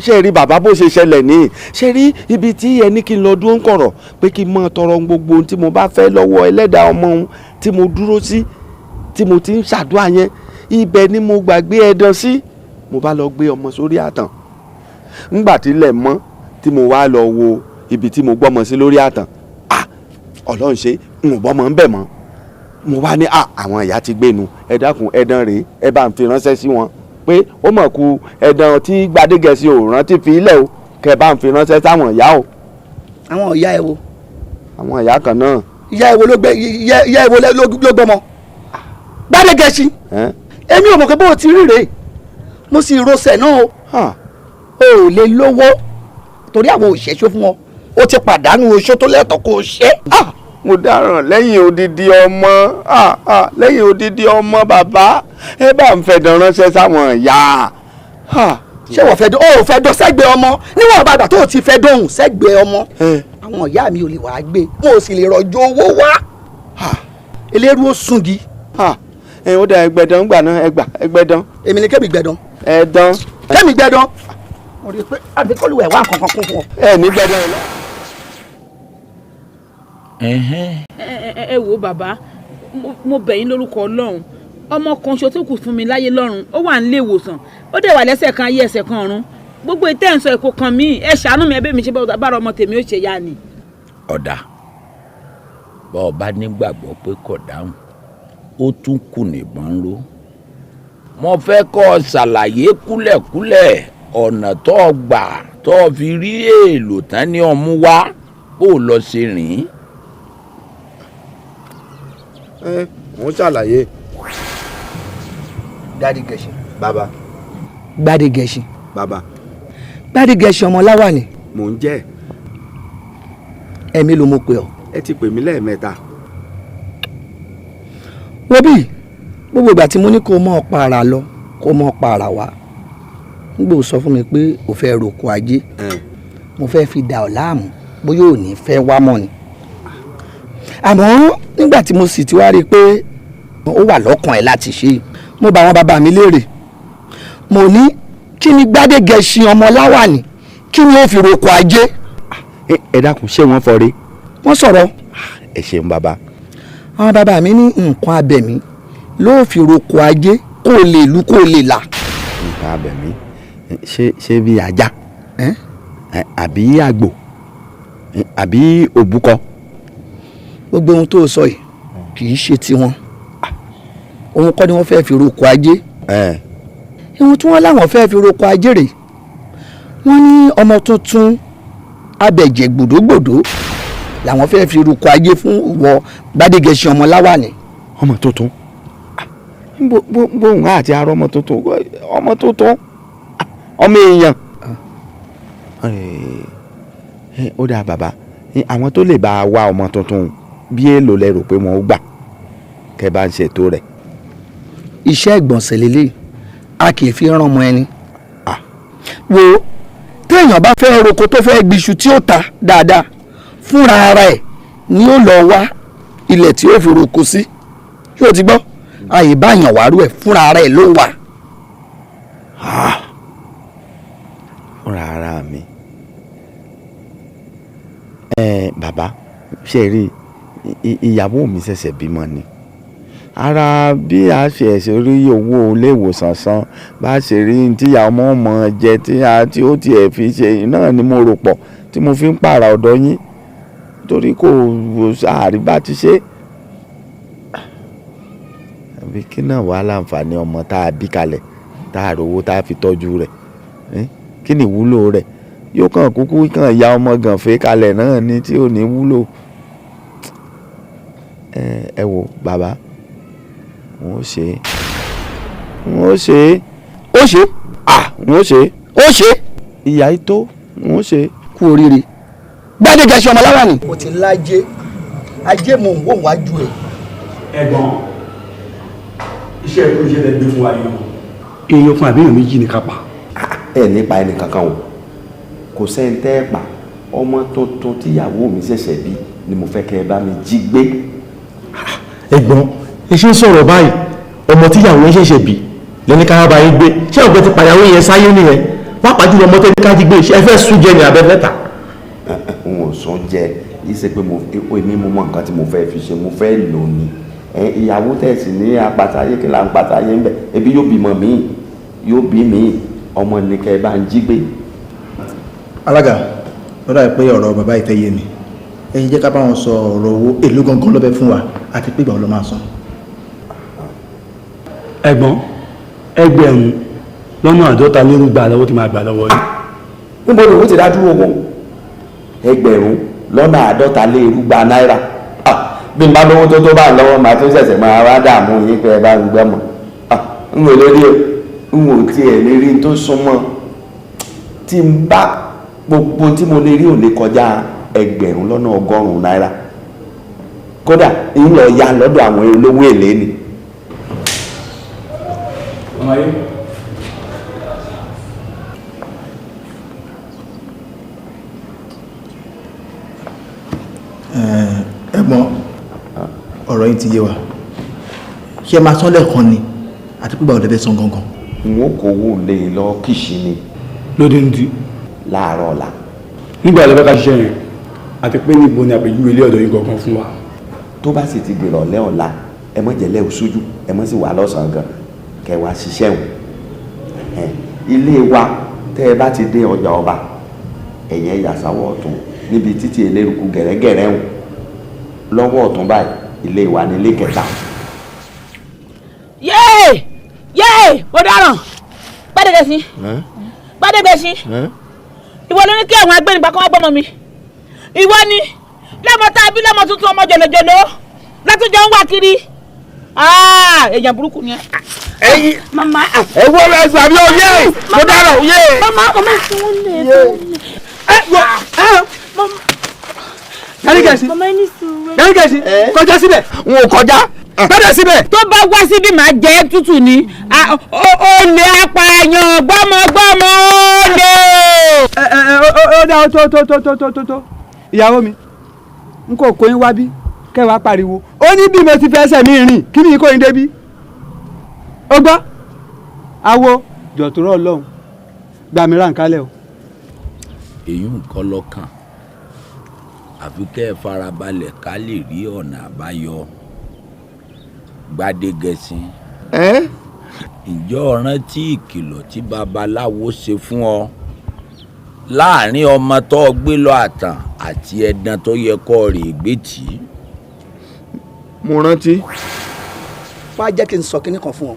ṣe rí bàbá bó ṣe ṣẹlẹ̀ ní ṣe rí ibi tí ẹni kí n lọ dúró ń kọ̀rọ̀ pé kí n mọ tọrọ gbogbo ohun tí mo bá fẹ́ lọ́wọ́ ẹlẹ́dàá ọmọ ohun tí mo dúró sí tí mo ti ń ṣàdúrà yẹn ibẹ̀ ni mo gbàgbé ẹdán sí mo bá lọ gbé ọmọ sórí àtàn ńgbà tílẹ̀ mọ́ tí mo wá lọ wo ibi tí mo gbọ́mọ sí lórí àtàn ọlọ́run ṣe ń bọ́mọ ń bẹ̀ mọ́ mo wá ní àwọn ìyá ti gbénu ẹ dákun ẹdán rèé ẹ bá ń fi ránṣẹ́ sí wọn pé ó mọ̀ ku ẹ̀dàn tí Gbádégẹṣin ò rántí fi ilẹ̀ o kẹ bá ń fi ránṣẹ́ sáwọn ìyá o. àwọn ìyá ẹ wo. àwọn ìyá kan náà. ìyá ẹ wo ló gbọmọ. Gbádégẹṣin èmi ò mọ̀ pé bó o ti rí rèé mo sì rọṣẹ̀ náà o ò lè lówó torí àwọn òṣèṣó fún ọ o ti pàdánù oṣó tó lẹ́tọ̀ọ́ kó o ṣe. mo dáràn lẹ́yìn odidi ọmọ bàbá ẹ bá ń fẹ̀dọ̀ ránṣẹ́ sáwọn ìyá. ṣé wọ́n fẹ́ dán sẹ́gbẹ̀ẹ́ ọmọ níwọ̀n bàbá tó ti fẹ́ dọ̀hùn sẹ́gbẹ̀ẹ́ ọmọ àwọn ìyá mi ò lè wàá gbé wọn ò sì lè rọ̀jò owó wá eléru ó sungi. ó dá ẹgbẹ̀dán gbà náà ẹgbẹ̀dán. èmi ni kẹ́mi gbẹ̀dán. ẹ̀dán. kẹ́mi gbẹ̀dán. mo rí i pé àbíkọ́lùwẹ̀ wà kankan kún fún ọ. ẹ ní gbẹ̀dán lọ. ẹ wo bàbá mo bẹ̀ yín lórúkọ Ọlọ́run ọmọ kan ṣo tó kù fún mi láyé lọ́run ó wà nílé ìwòsàn ó dẹ̀ wà lẹ́sẹ̀ kan ayé ẹsẹ̀ kan ọ̀run gbogbo ìtẹ́ ń sọ èkó kan mí ẹ ṣàánú mi ẹbí mi ṣe bára ọmọ tèmi ó ṣe yá ni. ọ̀dà bá ọba nígbàgbọ́ pé kò dáhùn ó tún kù nìbọn ró mo fẹ́ kọ́ ọ ṣàlàyé kúlẹ̀kúlẹ̀ ọ̀nà tó o gbà tó o fi rí èèlò tán ní ọmú wá bó o lọ ṣe rìn. mo ṣàlàyé. Gbádégẹṣin. bàbá. Gbádégẹṣin. bàbá. Gbádégẹṣin ọmọ Láwàní. mò ń jẹ́. ẹ̀mí ló mo pè ọ́. ẹ ti pè mí lẹ́ẹ̀mẹ́ta. wo bí gbogbo ìgbà tí mo ní kó mọ́ pa ara lọ kó mọ́ pa ara wá nígbà ó sọ fún mi pé ò fẹ́ roko ajé mo fẹ́ fi dà ọ́ láàmú bóyá ò ní fẹ́ wá mọ́ ni àmọ́ nígbà tí mo sì ti wá rí i pé ó wà lọ́kàn ẹ̀ láti ṣe mo bá àwọn bàbá mi léèrè mo ní kí ni Gbádégẹṣin ọmọ Láwàní kí ni ó fi roko ajé. ẹ dákun ṣé wọ́n fọ rí. wọ́n sọ̀rọ̀. ẹ ṣeun bàbá. àwọn bàbá mi ní nǹkan abẹ̀mí ló fi roko ajé kó lè lu kó lè là. nǹkan abẹ̀mí ṣé bí ajá àbí àgbò àbí òbúkọ. gbogbo ohun tó sọ yìí kì í ṣe tiwọn òun kọ́ ni wọ́n fẹ́ẹ́ fi roko ajé ihun tí wọ́n láwọn fẹ́ẹ́ fi roko ajé rè wọ́n ní ọmọ tuntun abẹ̀jẹ̀ gbòdógbòdó làwọn fẹ́ẹ́ fi roko ajé fún ìwọ Gbádégẹṣin ọmọ Láwàní. ọmọ tuntun bóun àti arọ ọmọ tuntun ọmọ èèyàn ó dáa bàbá àwọn tó lè bá a wá ọmọ tuntun bí èèlò lẹ rò pé wọn ó gbà kẹ́ bá ń ṣètò rẹ̀. iṣẹ́ ìgbọ̀nsẹ̀ lélẹ̀ a kì í fi rán ọmọ ẹni. wo téèyàn bá fẹ́ roko tó fẹ́ gbiṣu tí ó ta dáadáa fúnra ara ẹ̀ ni ó lọ wá ilẹ̀ tí ó fi roko sí yóò ti gbọ́ àyè báyàn wàárù ẹ̀ fúnra ara ẹ̀ ló wà. fúnra ara mi bàbá ṣe rí ìyàwó mi ṣẹ̀ṣẹ̀ bímọ ni ara bí a ṣe rí owó ilé ìwòsàn san bá ṣe rí tíyà ọmọ jẹ tí ó tiẹ̀ fi ṣe náà ni mo rò pọ̀ tí mo fi ń pààrà ọ̀dọ̀ yín torí kò àríbá ti ṣe àbí kí náà wàá láǹfààní ọmọ tá a bí kalẹ̀ tá a rówó tá a fi tọ́jú rẹ̀ kí ni ìwúlò rẹ̀ yóò kàn kúkú kàn ya ọmọ gànfẹ́ kalẹ̀ náà ni tí ò ní wúlò ẹ wò bàbá wọn ò ṣe wọn ò ṣe ó ṣe wọn ò ṣe ó ṣe ìyá yìí tó wọn ò ṣe. kú oríire gbàdégà ṣe ọmọ lára ni. mo ti lájẹ ajé mò ń wò wájú ẹ. ẹ̀gbọ́n iṣẹ́ tó ṣe lẹ gbé fún wa yìí èèyàn kan àbí èèyàn méjì ní kápá. ẹ nípa ẹnì kankan o kò sẹ́ni tẹ́ ẹ pa ọmọ tuntun tíyàwó mi ṣẹ̀ṣẹ̀ bí ni mo fẹ́ kẹ́ ẹ bá mi jí gbé. ẹ̀gbọ́n ẹ ṣe ń sọ̀rọ̀ báyìí ọmọ tíyàwó yẹn ṣẹ̀ṣẹ̀ bí lẹ́ni ká bá yín gbé ṣé ọ̀gbẹ́ ti pàyàwó yẹn sáyé nìyẹn pàápàá jùlọ ọmọ tẹ́lẹ̀ ká jí gbé ẹ fẹ́ sún jẹ ní abẹ́fẹ́ ta. n ò sún jẹ yìí ṣe pé èmi mo mọ nǹkan tí mo fẹ́ fi ṣe mo fẹ́ lò ní ìyàwó tẹ̀sí ní apàtàyé kí là ń pàtàyé ń bẹ̀ ebi yóò bímọ míì yóò bí míì ọmọ nìkẹ́ bá ń jí gbé. alága lọ́dà pé ọ̀rọ̀ bàbá ìfẹ́ yé mi ẹ̀yin jẹ́ ká bá wọn sọ ọ̀rọ̀ owó èlò gangan lọ́bẹ̀ fún wa àti pé ìgbà wọn ló máa san. ẹ̀gbọ́n ẹgbẹ̀rún lọ́nà àádọ́ta lérú gbà lọ́wọ́ tí máa gbà lọ́wọ́ yìí. níbo ni owó ti dájú owó ẹgbẹ̀rún lọ́nà àádọ́ta lérú gba náírà bí n bá lówó tó tó bá lọ́wọ́ màá tún ṣẹ̀ṣẹ̀ máa wá dààmú yín pé ẹ bá ń gbẹ́mọ̀ n ò lórí n ò tiẹ̀ lè rí tó súnmọ́ tí n bá gbogbo tí mo lè rí ò lè kọjá ẹgbẹ̀rún lọ́nà ọgọ́rùn-ún náírà kódà ń lọ ya lọ́dọ̀ àwọn olówó èlé ni. ẹ̀gbọ́n ọ̀rọ̀ yìí ti yé wa ṣé ẹ máa san lẹ́ẹ̀kan ni àti pípa ọ̀dẹ́bẹ̀ san gangan. n ó kówó lé e lọ kìsì ni. lóde ń di. láàárọ̀ ọ̀la. nígbà tó fẹ́ ká ṣiṣẹ́ yẹn àti pé níbo ni àpèjúwe ilé ọ̀dọ̀ yìí gangan fún wa. tó bá sì ti gbèrò ọ̀lẹ́ ọ̀la ẹ mọ̀ jẹ́lẹ́ òṣojú ẹ mọ̀ sì wà lọ́sàn-án gan kẹ wá ṣiṣẹ́ wọn. ilé wa tẹ́ ẹ bá ti dé ọjà ọba ẹ̀yẹ yàsáwọ̀ ọ̀tún níbi títí eléruku gẹ̀rẹ́gẹ̀rẹ́ wọn lọ́wọ́ ọ̀tún báyìí ilé wa ní ilé kẹta. yéè yéè mo dáràn gbádẹ́gbẹ́sí gbádẹ́gbẹ́sí ìwọ ló ní kí àwọn agbẹnigbà kan wá gbọ́mọ mi ìwọ ni lọ́mọ tá a bí lọ́mọ tuntun ọmọ jòlòjòlò látúnjọ ń wá kiri èèyàn burúkú ni ẹ. ẹyin mama ẹ wo ẹ gbà mí oyè mo dáràn oyè. mama mama ẹ fún wọn lẹ Dáríkẹ̀sí Dáríkẹ̀sí kọjá síbẹ̀. n ò kọjá bẹ́ẹ̀ síbẹ̀. tó bá wá síbí màá jẹ́ tútù ni olè apààyàn gbọ́mọgbọ́mọ olè. ó dá tó ìyàwó mi n kò kó yín wá bí kẹwàá pariwo ó ní bí mo ti fẹ́ ẹsẹ̀ mi rìn kí ni kò yín débi ó gbọ́ awo jọ̀túrọ̀ ọlọ́run gbàmíràn kálẹ̀ o. èyí nǹkan lọ́kàn àfi kẹ́ ẹ farabalẹ̀ ká lè rí ọ̀nà àbáyọ Gbádégẹṣin. ǹjẹ́ o rántí ìkìlọ̀ tí babaláwo ṣe fún ọ láàrin ọmọ tó gbé lọ àtàn àti ẹ̀dán tó yẹ kó rè gbé tì í. mo rántí. wá jẹ́ kí n sọ kinní kan fún ọ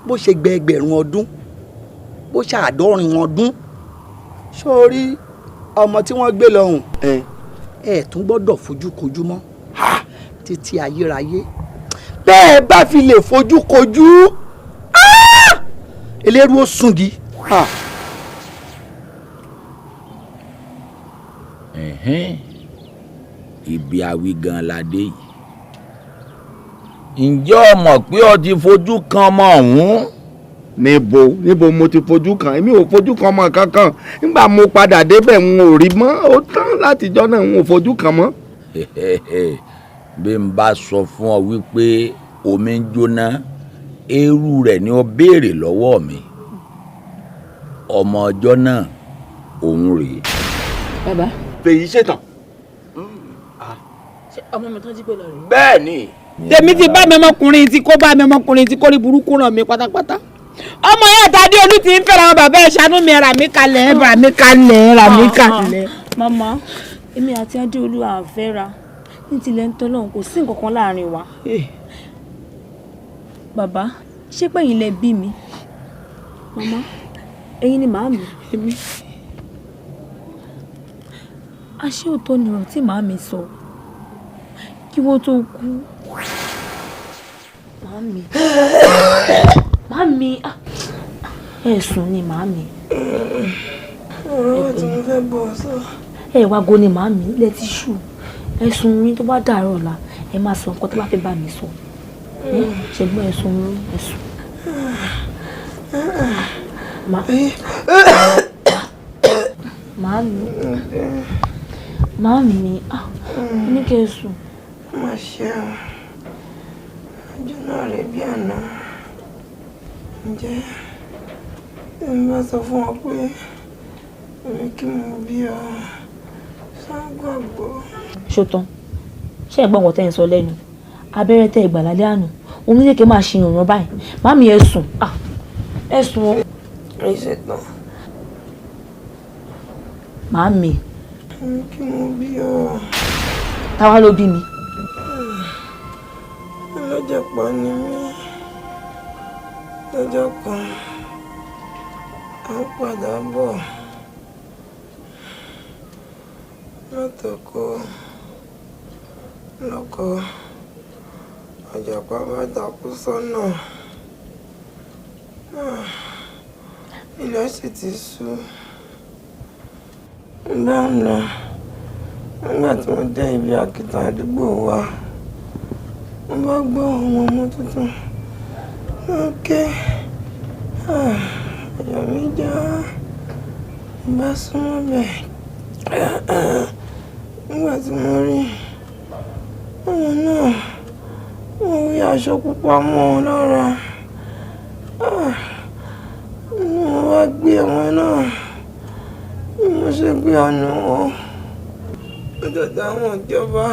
bó ṣe gbẹ ẹgbẹ̀rún ọdún bó ṣe àádọ́rin ọdún sórí ọmọ tí wọ́n gbé lọ́hùn ẹ tún gbọ́dọ̀ fojú kojú mọ́ títí ayérayé bẹ́ẹ̀ bá fi lè fojú kojú eléru ó sungi. ibi àwí gan la dé yìí. ǹjẹ́ o mọ̀ pé o ti fojú kan ọmọ ọ̀hún? níbo mo ti fojú kan? èmi ò fojú kan ọmọ kankan. nígbà mo padà débẹ̀ n ò rí mọ́, ó tán látijọ́ náà n ò fojú kan mọ́. bí n bá sọ fún ọ wípé omi ń jóná eérú rẹ̀ ni ó béèrè lọ́wọ́ mi, ọmọ ọjọ́ náà òun rèé. bàbá. fèyí ṣètàn. ṣé ọmọ mi tán jí pé lọ rèé. bẹ́ẹ̀ ni. tèmi ti bá mi ọmọkùnrin tí kò bá mi ọmọkùnrin tí kò rí burúkú ràn mí pátápátá. ọmọ yẹn tàdé olú ti ń fẹ́ràn àwọn bàbá ẹ̀ ṣàánú mi rà mí kalẹ̀ rà mí kalẹ̀. màmá èmi àti adéolú àfẹ́ra ní tilẹ̀ ń tọ́lọ́hún kò sí nǹkan kan láàrin wa. bàbá ṣé pé ẹ̀yin lẹ bí mi? màmá ẹ̀yin ni màámi. èmi. àṣé òótọ́ ni ọ̀rọ̀ tí màámi sọ kí wọ́n tó kú. màámi màámi ẹ̀sùn ni màámi. ọ̀rọ̀ tí mo fẹ́ bọ̀ sọ. ẹ wá go ni màámi ilẹ̀ ti ṣú ẹ̀sùn mi tó bá dàárọ̀ ọ̀la ẹ máa sọ nǹkan tó bá fẹ́ bá mi sọ ṣùgbọ́n ẹ̀sùn mi ẹ̀sùn. màámi ní kẹ́sùn. má ṣe ọjọ́ náà rẹ̀ bí àná ǹjẹ́ èmi bá sọ fún ọ pé èmi kí mo bí ọ ṣàgbàgbọ́. ṣótán ṣé ẹ̀gbọ́n wọn tẹ́ ń sọ lẹ́nu abẹ́rẹ́ tẹ́ ìgbà lálẹ́ àná òun ní kékeré máa ṣe ìrànràn báyìí màámi ẹ̀sùn ẹ̀sùn o. ìṣẹ̀tàn. màámi. èmi kí mo bí ọ. táwa ló bí mi. ọlọ́jọ́ pọ̀ ni mí lọ́jọ́ kan à ń padà bọ̀ látọkọ lọ́kọ ọ̀jọ̀pá bá takú sọ́nà ilẹ̀ sì ti ṣú bá ń lọ nígbà tí mo dé ibi àkìtàn àdúgbò wa mo bá gbọ́ ohùn ọmọ tuntun lókè ayọ̀ mi já bá súnmọ́ bẹ̀ nígbà tí mo rí ọmọ náà mo rí aṣọ pupa mọ́ ọ lára mo wá gbé ọmọ náà mo ṣe gbé ọ̀nà wọn ọjọ́ táwọn ìjọba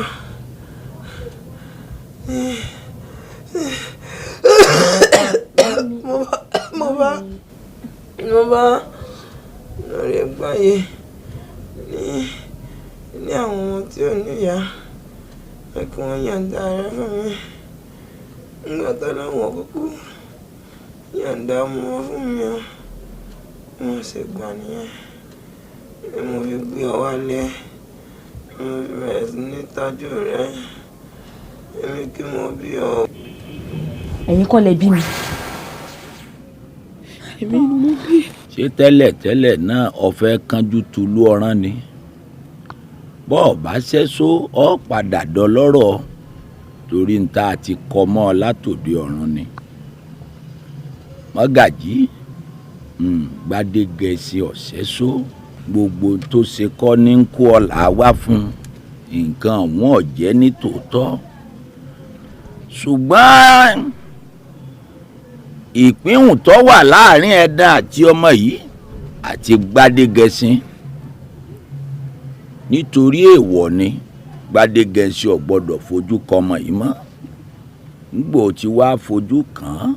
mo bá lórí ẹgbàáyé ní àwọn ọmọ tí ò níyà kí wọ́n yàǹda ara fún mi nígbà tó lọ́wọ́ kúkú yàǹda ọmọ wọn fún mi o wọ́n sì gbà nìyẹn ni mo fi gbé ọ wálé mo fi bẹ̀rẹ̀ sí ní tọ́jú rẹ èmi kí mo bí ọ. ẹ̀yin kọ́ lẹ bí mi. èmi ni mo bí. ṣé tẹ́lẹ̀ náà ọ̀fẹ́ kanjú tulú ọ̀ràn ni bọ́ọ̀ bá ṣẹ́só ọ́ padà dọlọ́rọ̀ torí ń ta àti kọ́ mọ́ ọ látòdì ọ̀run ni. mọ́gàjí Gbádégẹṣin ọ̀ṣẹ́só gbogbo tó ṣe kọ́ ní ń kó ọ̀là wá fún nǹkan àwọn ọ̀jẹ́ ní tòótọ́ ṣùgbọ́n ìpínhùn tó wà láàrin ẹ̀dá àti ọmọ yìí àti Gbádégẹṣin nítorí èèwọ̀ ni Gbádégẹṣin ò gbọ́dọ̀ fojú kan ọmọ yìí mọ́ nígbà tí wàá fojú kàn án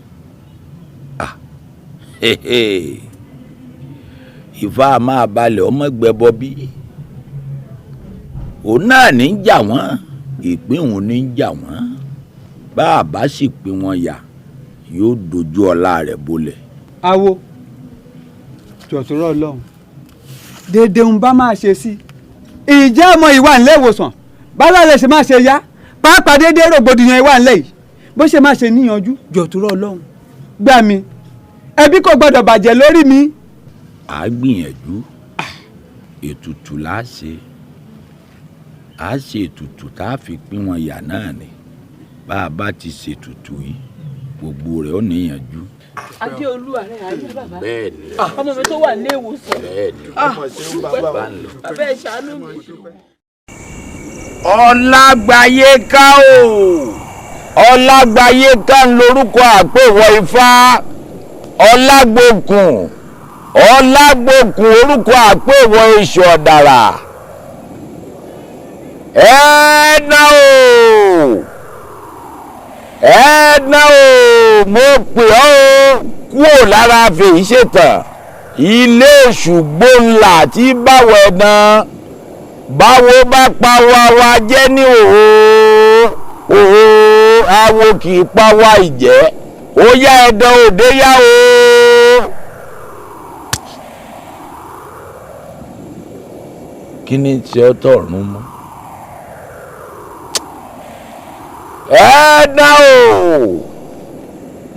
ìfà máa balẹ̀ ọmọ gbẹbọ bí òun náà ní í jà wọ́n ìpínhùn ní í jà wọ́n bá a bá sì pín wọn yà yóò dojú ọlá rẹ̀ bolẹ̀. awo jọ̀sọ̀rọ̀ ọlọ́run dédé ń bá máa ṣe sí ìjẹ́ ọmọ ìwà ńlẹ̀ ìwòsàn bálá lè ṣe máa ṣe yá pàápàá dédé rògbòdìyàn ìwà ńlẹ̀ yìí bó ṣe máa ṣe níyanjú jọ̀sọ̀rọ̀ ọlọ́run gbà mí ẹbí kò gbọ́dọ̀ bàjẹ́ lórí mi. a gbìyànjú ètùtù la ṣe a ṣe ètùtù tá a fi pín wọn yà náà ni bá a bá ti ṣètùtù yìí gbogbo rẹ̀ ó níyànjú. Adéolú ààrẹ ayé bàbá. Bẹ́ẹ̀ni. Ọmọ mi tó wà ní ìwòsàn. Bẹ́ẹ̀ni. Bàbá ẹ ṣàánú mi. Ọlágbáyéká o Ọlágbáyéká ń lorúkọ àpèwọ Ifá Ọlágbòkun orúkọ àpèwọ Èṣù Ọ̀dàrà ẹ̀ẹ́dá o mo pè ọ́ kúrò lára fèyí ṣètàn ilé èṣù gbóńlá tí báwo ẹ̀dán báwo bá pa wa jẹ́ ní òhò awo kì í pa wá ìjẹ́ ó yá ẹ̀dán òde yá o. kí ni tí ọ tọ̀run mọ́ ẹ̀ẹ́dá o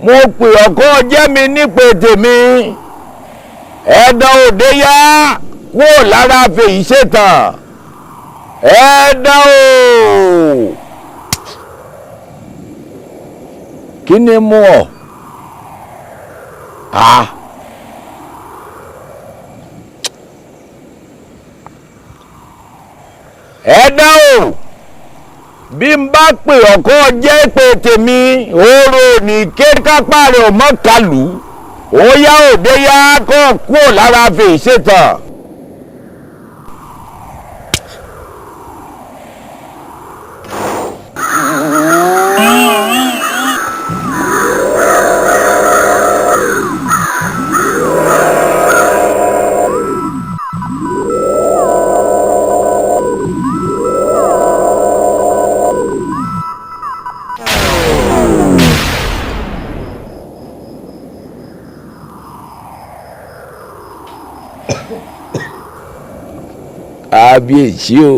mo pè ọ̀kọ́ jẹ́ mi nípe tèmi ẹ̀ẹ́dán òde yá kúrò lára fèyí ṣètàn ẹ̀ẹ́dá o kí ni mú ọ ẹ̀ẹ́dá o bí n bá pè ọ̀kọ́ jẹ́ pé tèmi oró ní kékápá rẹ̀ ò mọ́ kálù ó yá òde yá kọ́ kúrò lára fèyí ṣètàn. Kábíyèsí o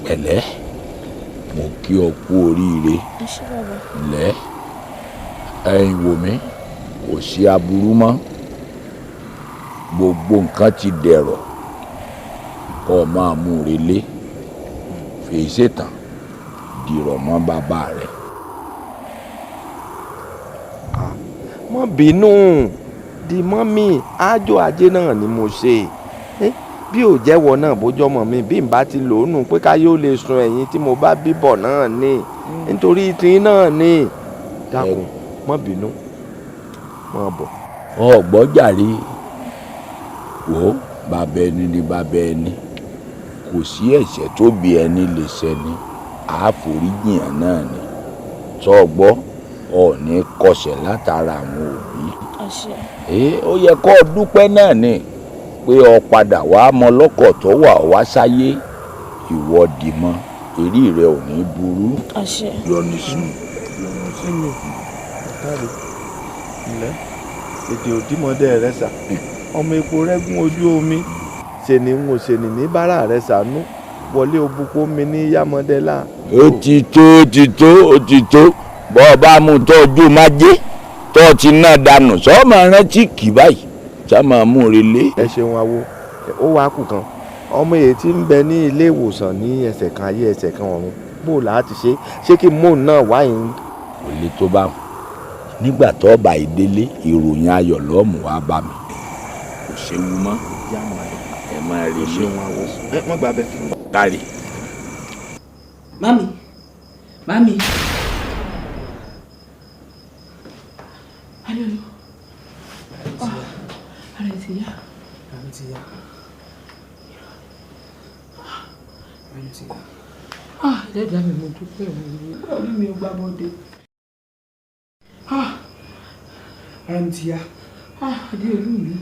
pẹ̀lẹ́ mo kí ọ kú oríire lẹ́ ẹ̀yin wò mí kò sí aburú mọ́ gbogbo nǹkan ti dẹ̀rọ̀ kọ́ ọ máa mú relé fèyí ṣètàn dìrọ̀ mọ́ bàbá rẹ̀. má bínú di mọ́mì ájò ajé náà ni mo ṣe bí ò jẹ́wọ́ náà bójọ́mọ̀ mi bí n bá ti lò ó nù pé ká yóò lè sun ẹ̀yìn tí mo bá bíbọ̀ náà ni nítorí tí náà ni dákun má bínú má bọ̀. ọ̀gbọ́jàre wò ó bàbá ẹni ni bàbá ẹni kò sí ẹ̀ṣẹ̀ tó bí ẹni lè ṣẹni àforíjìyàn náà ni tó gbọ́ ọ̀ọ́ni kọsẹ̀ látara àwọn òbí. Ó yẹ kó o dúpẹ́ náà ni pé o padà wá mọ lọ́kọ̀ tó wà wá sáyé ìwọ dì mọ́ èrí rẹ ò ní burú. yọnu sínú káre ilẹ̀ èdè òdìmọ̀dé rẹ sà ọmọ epo rẹ́gún ojú omi ṣe ni n ò ṣe ní ní bára rẹ sànú wọlé òbúkọ mi ní yámọdẹ́là. ó ti tó bọ́ ọ bá mú tọ́jú májé tó ti náà dànù sọ́ọ́mọ rántí kì báyìí sá máa mú relé. ẹ ṣeun awo ó wàá kù kan ọmọ èyí tí ń bẹ ní ilé ìwòsàn ní ẹsẹ̀ kan ayé ẹsẹ̀ kan ọ̀run bó láti ṣé kí mò ń náà wáyé. kò lè tó bá wọn nígbà tó bá ìdélé ìròyìn ayọ̀ lọ́mù wá bá mi kò séwu mọ́ ẹ máa rí ilé wọ́n gbà bẹ́ẹ̀. kárí. Mami. Adéolú. Ara ti yá. Ẹlẹ́dàá mi mo dúpẹ́ orí mi ò gbàbọ̀dé. Ara mi ti yá. Adéolú mi.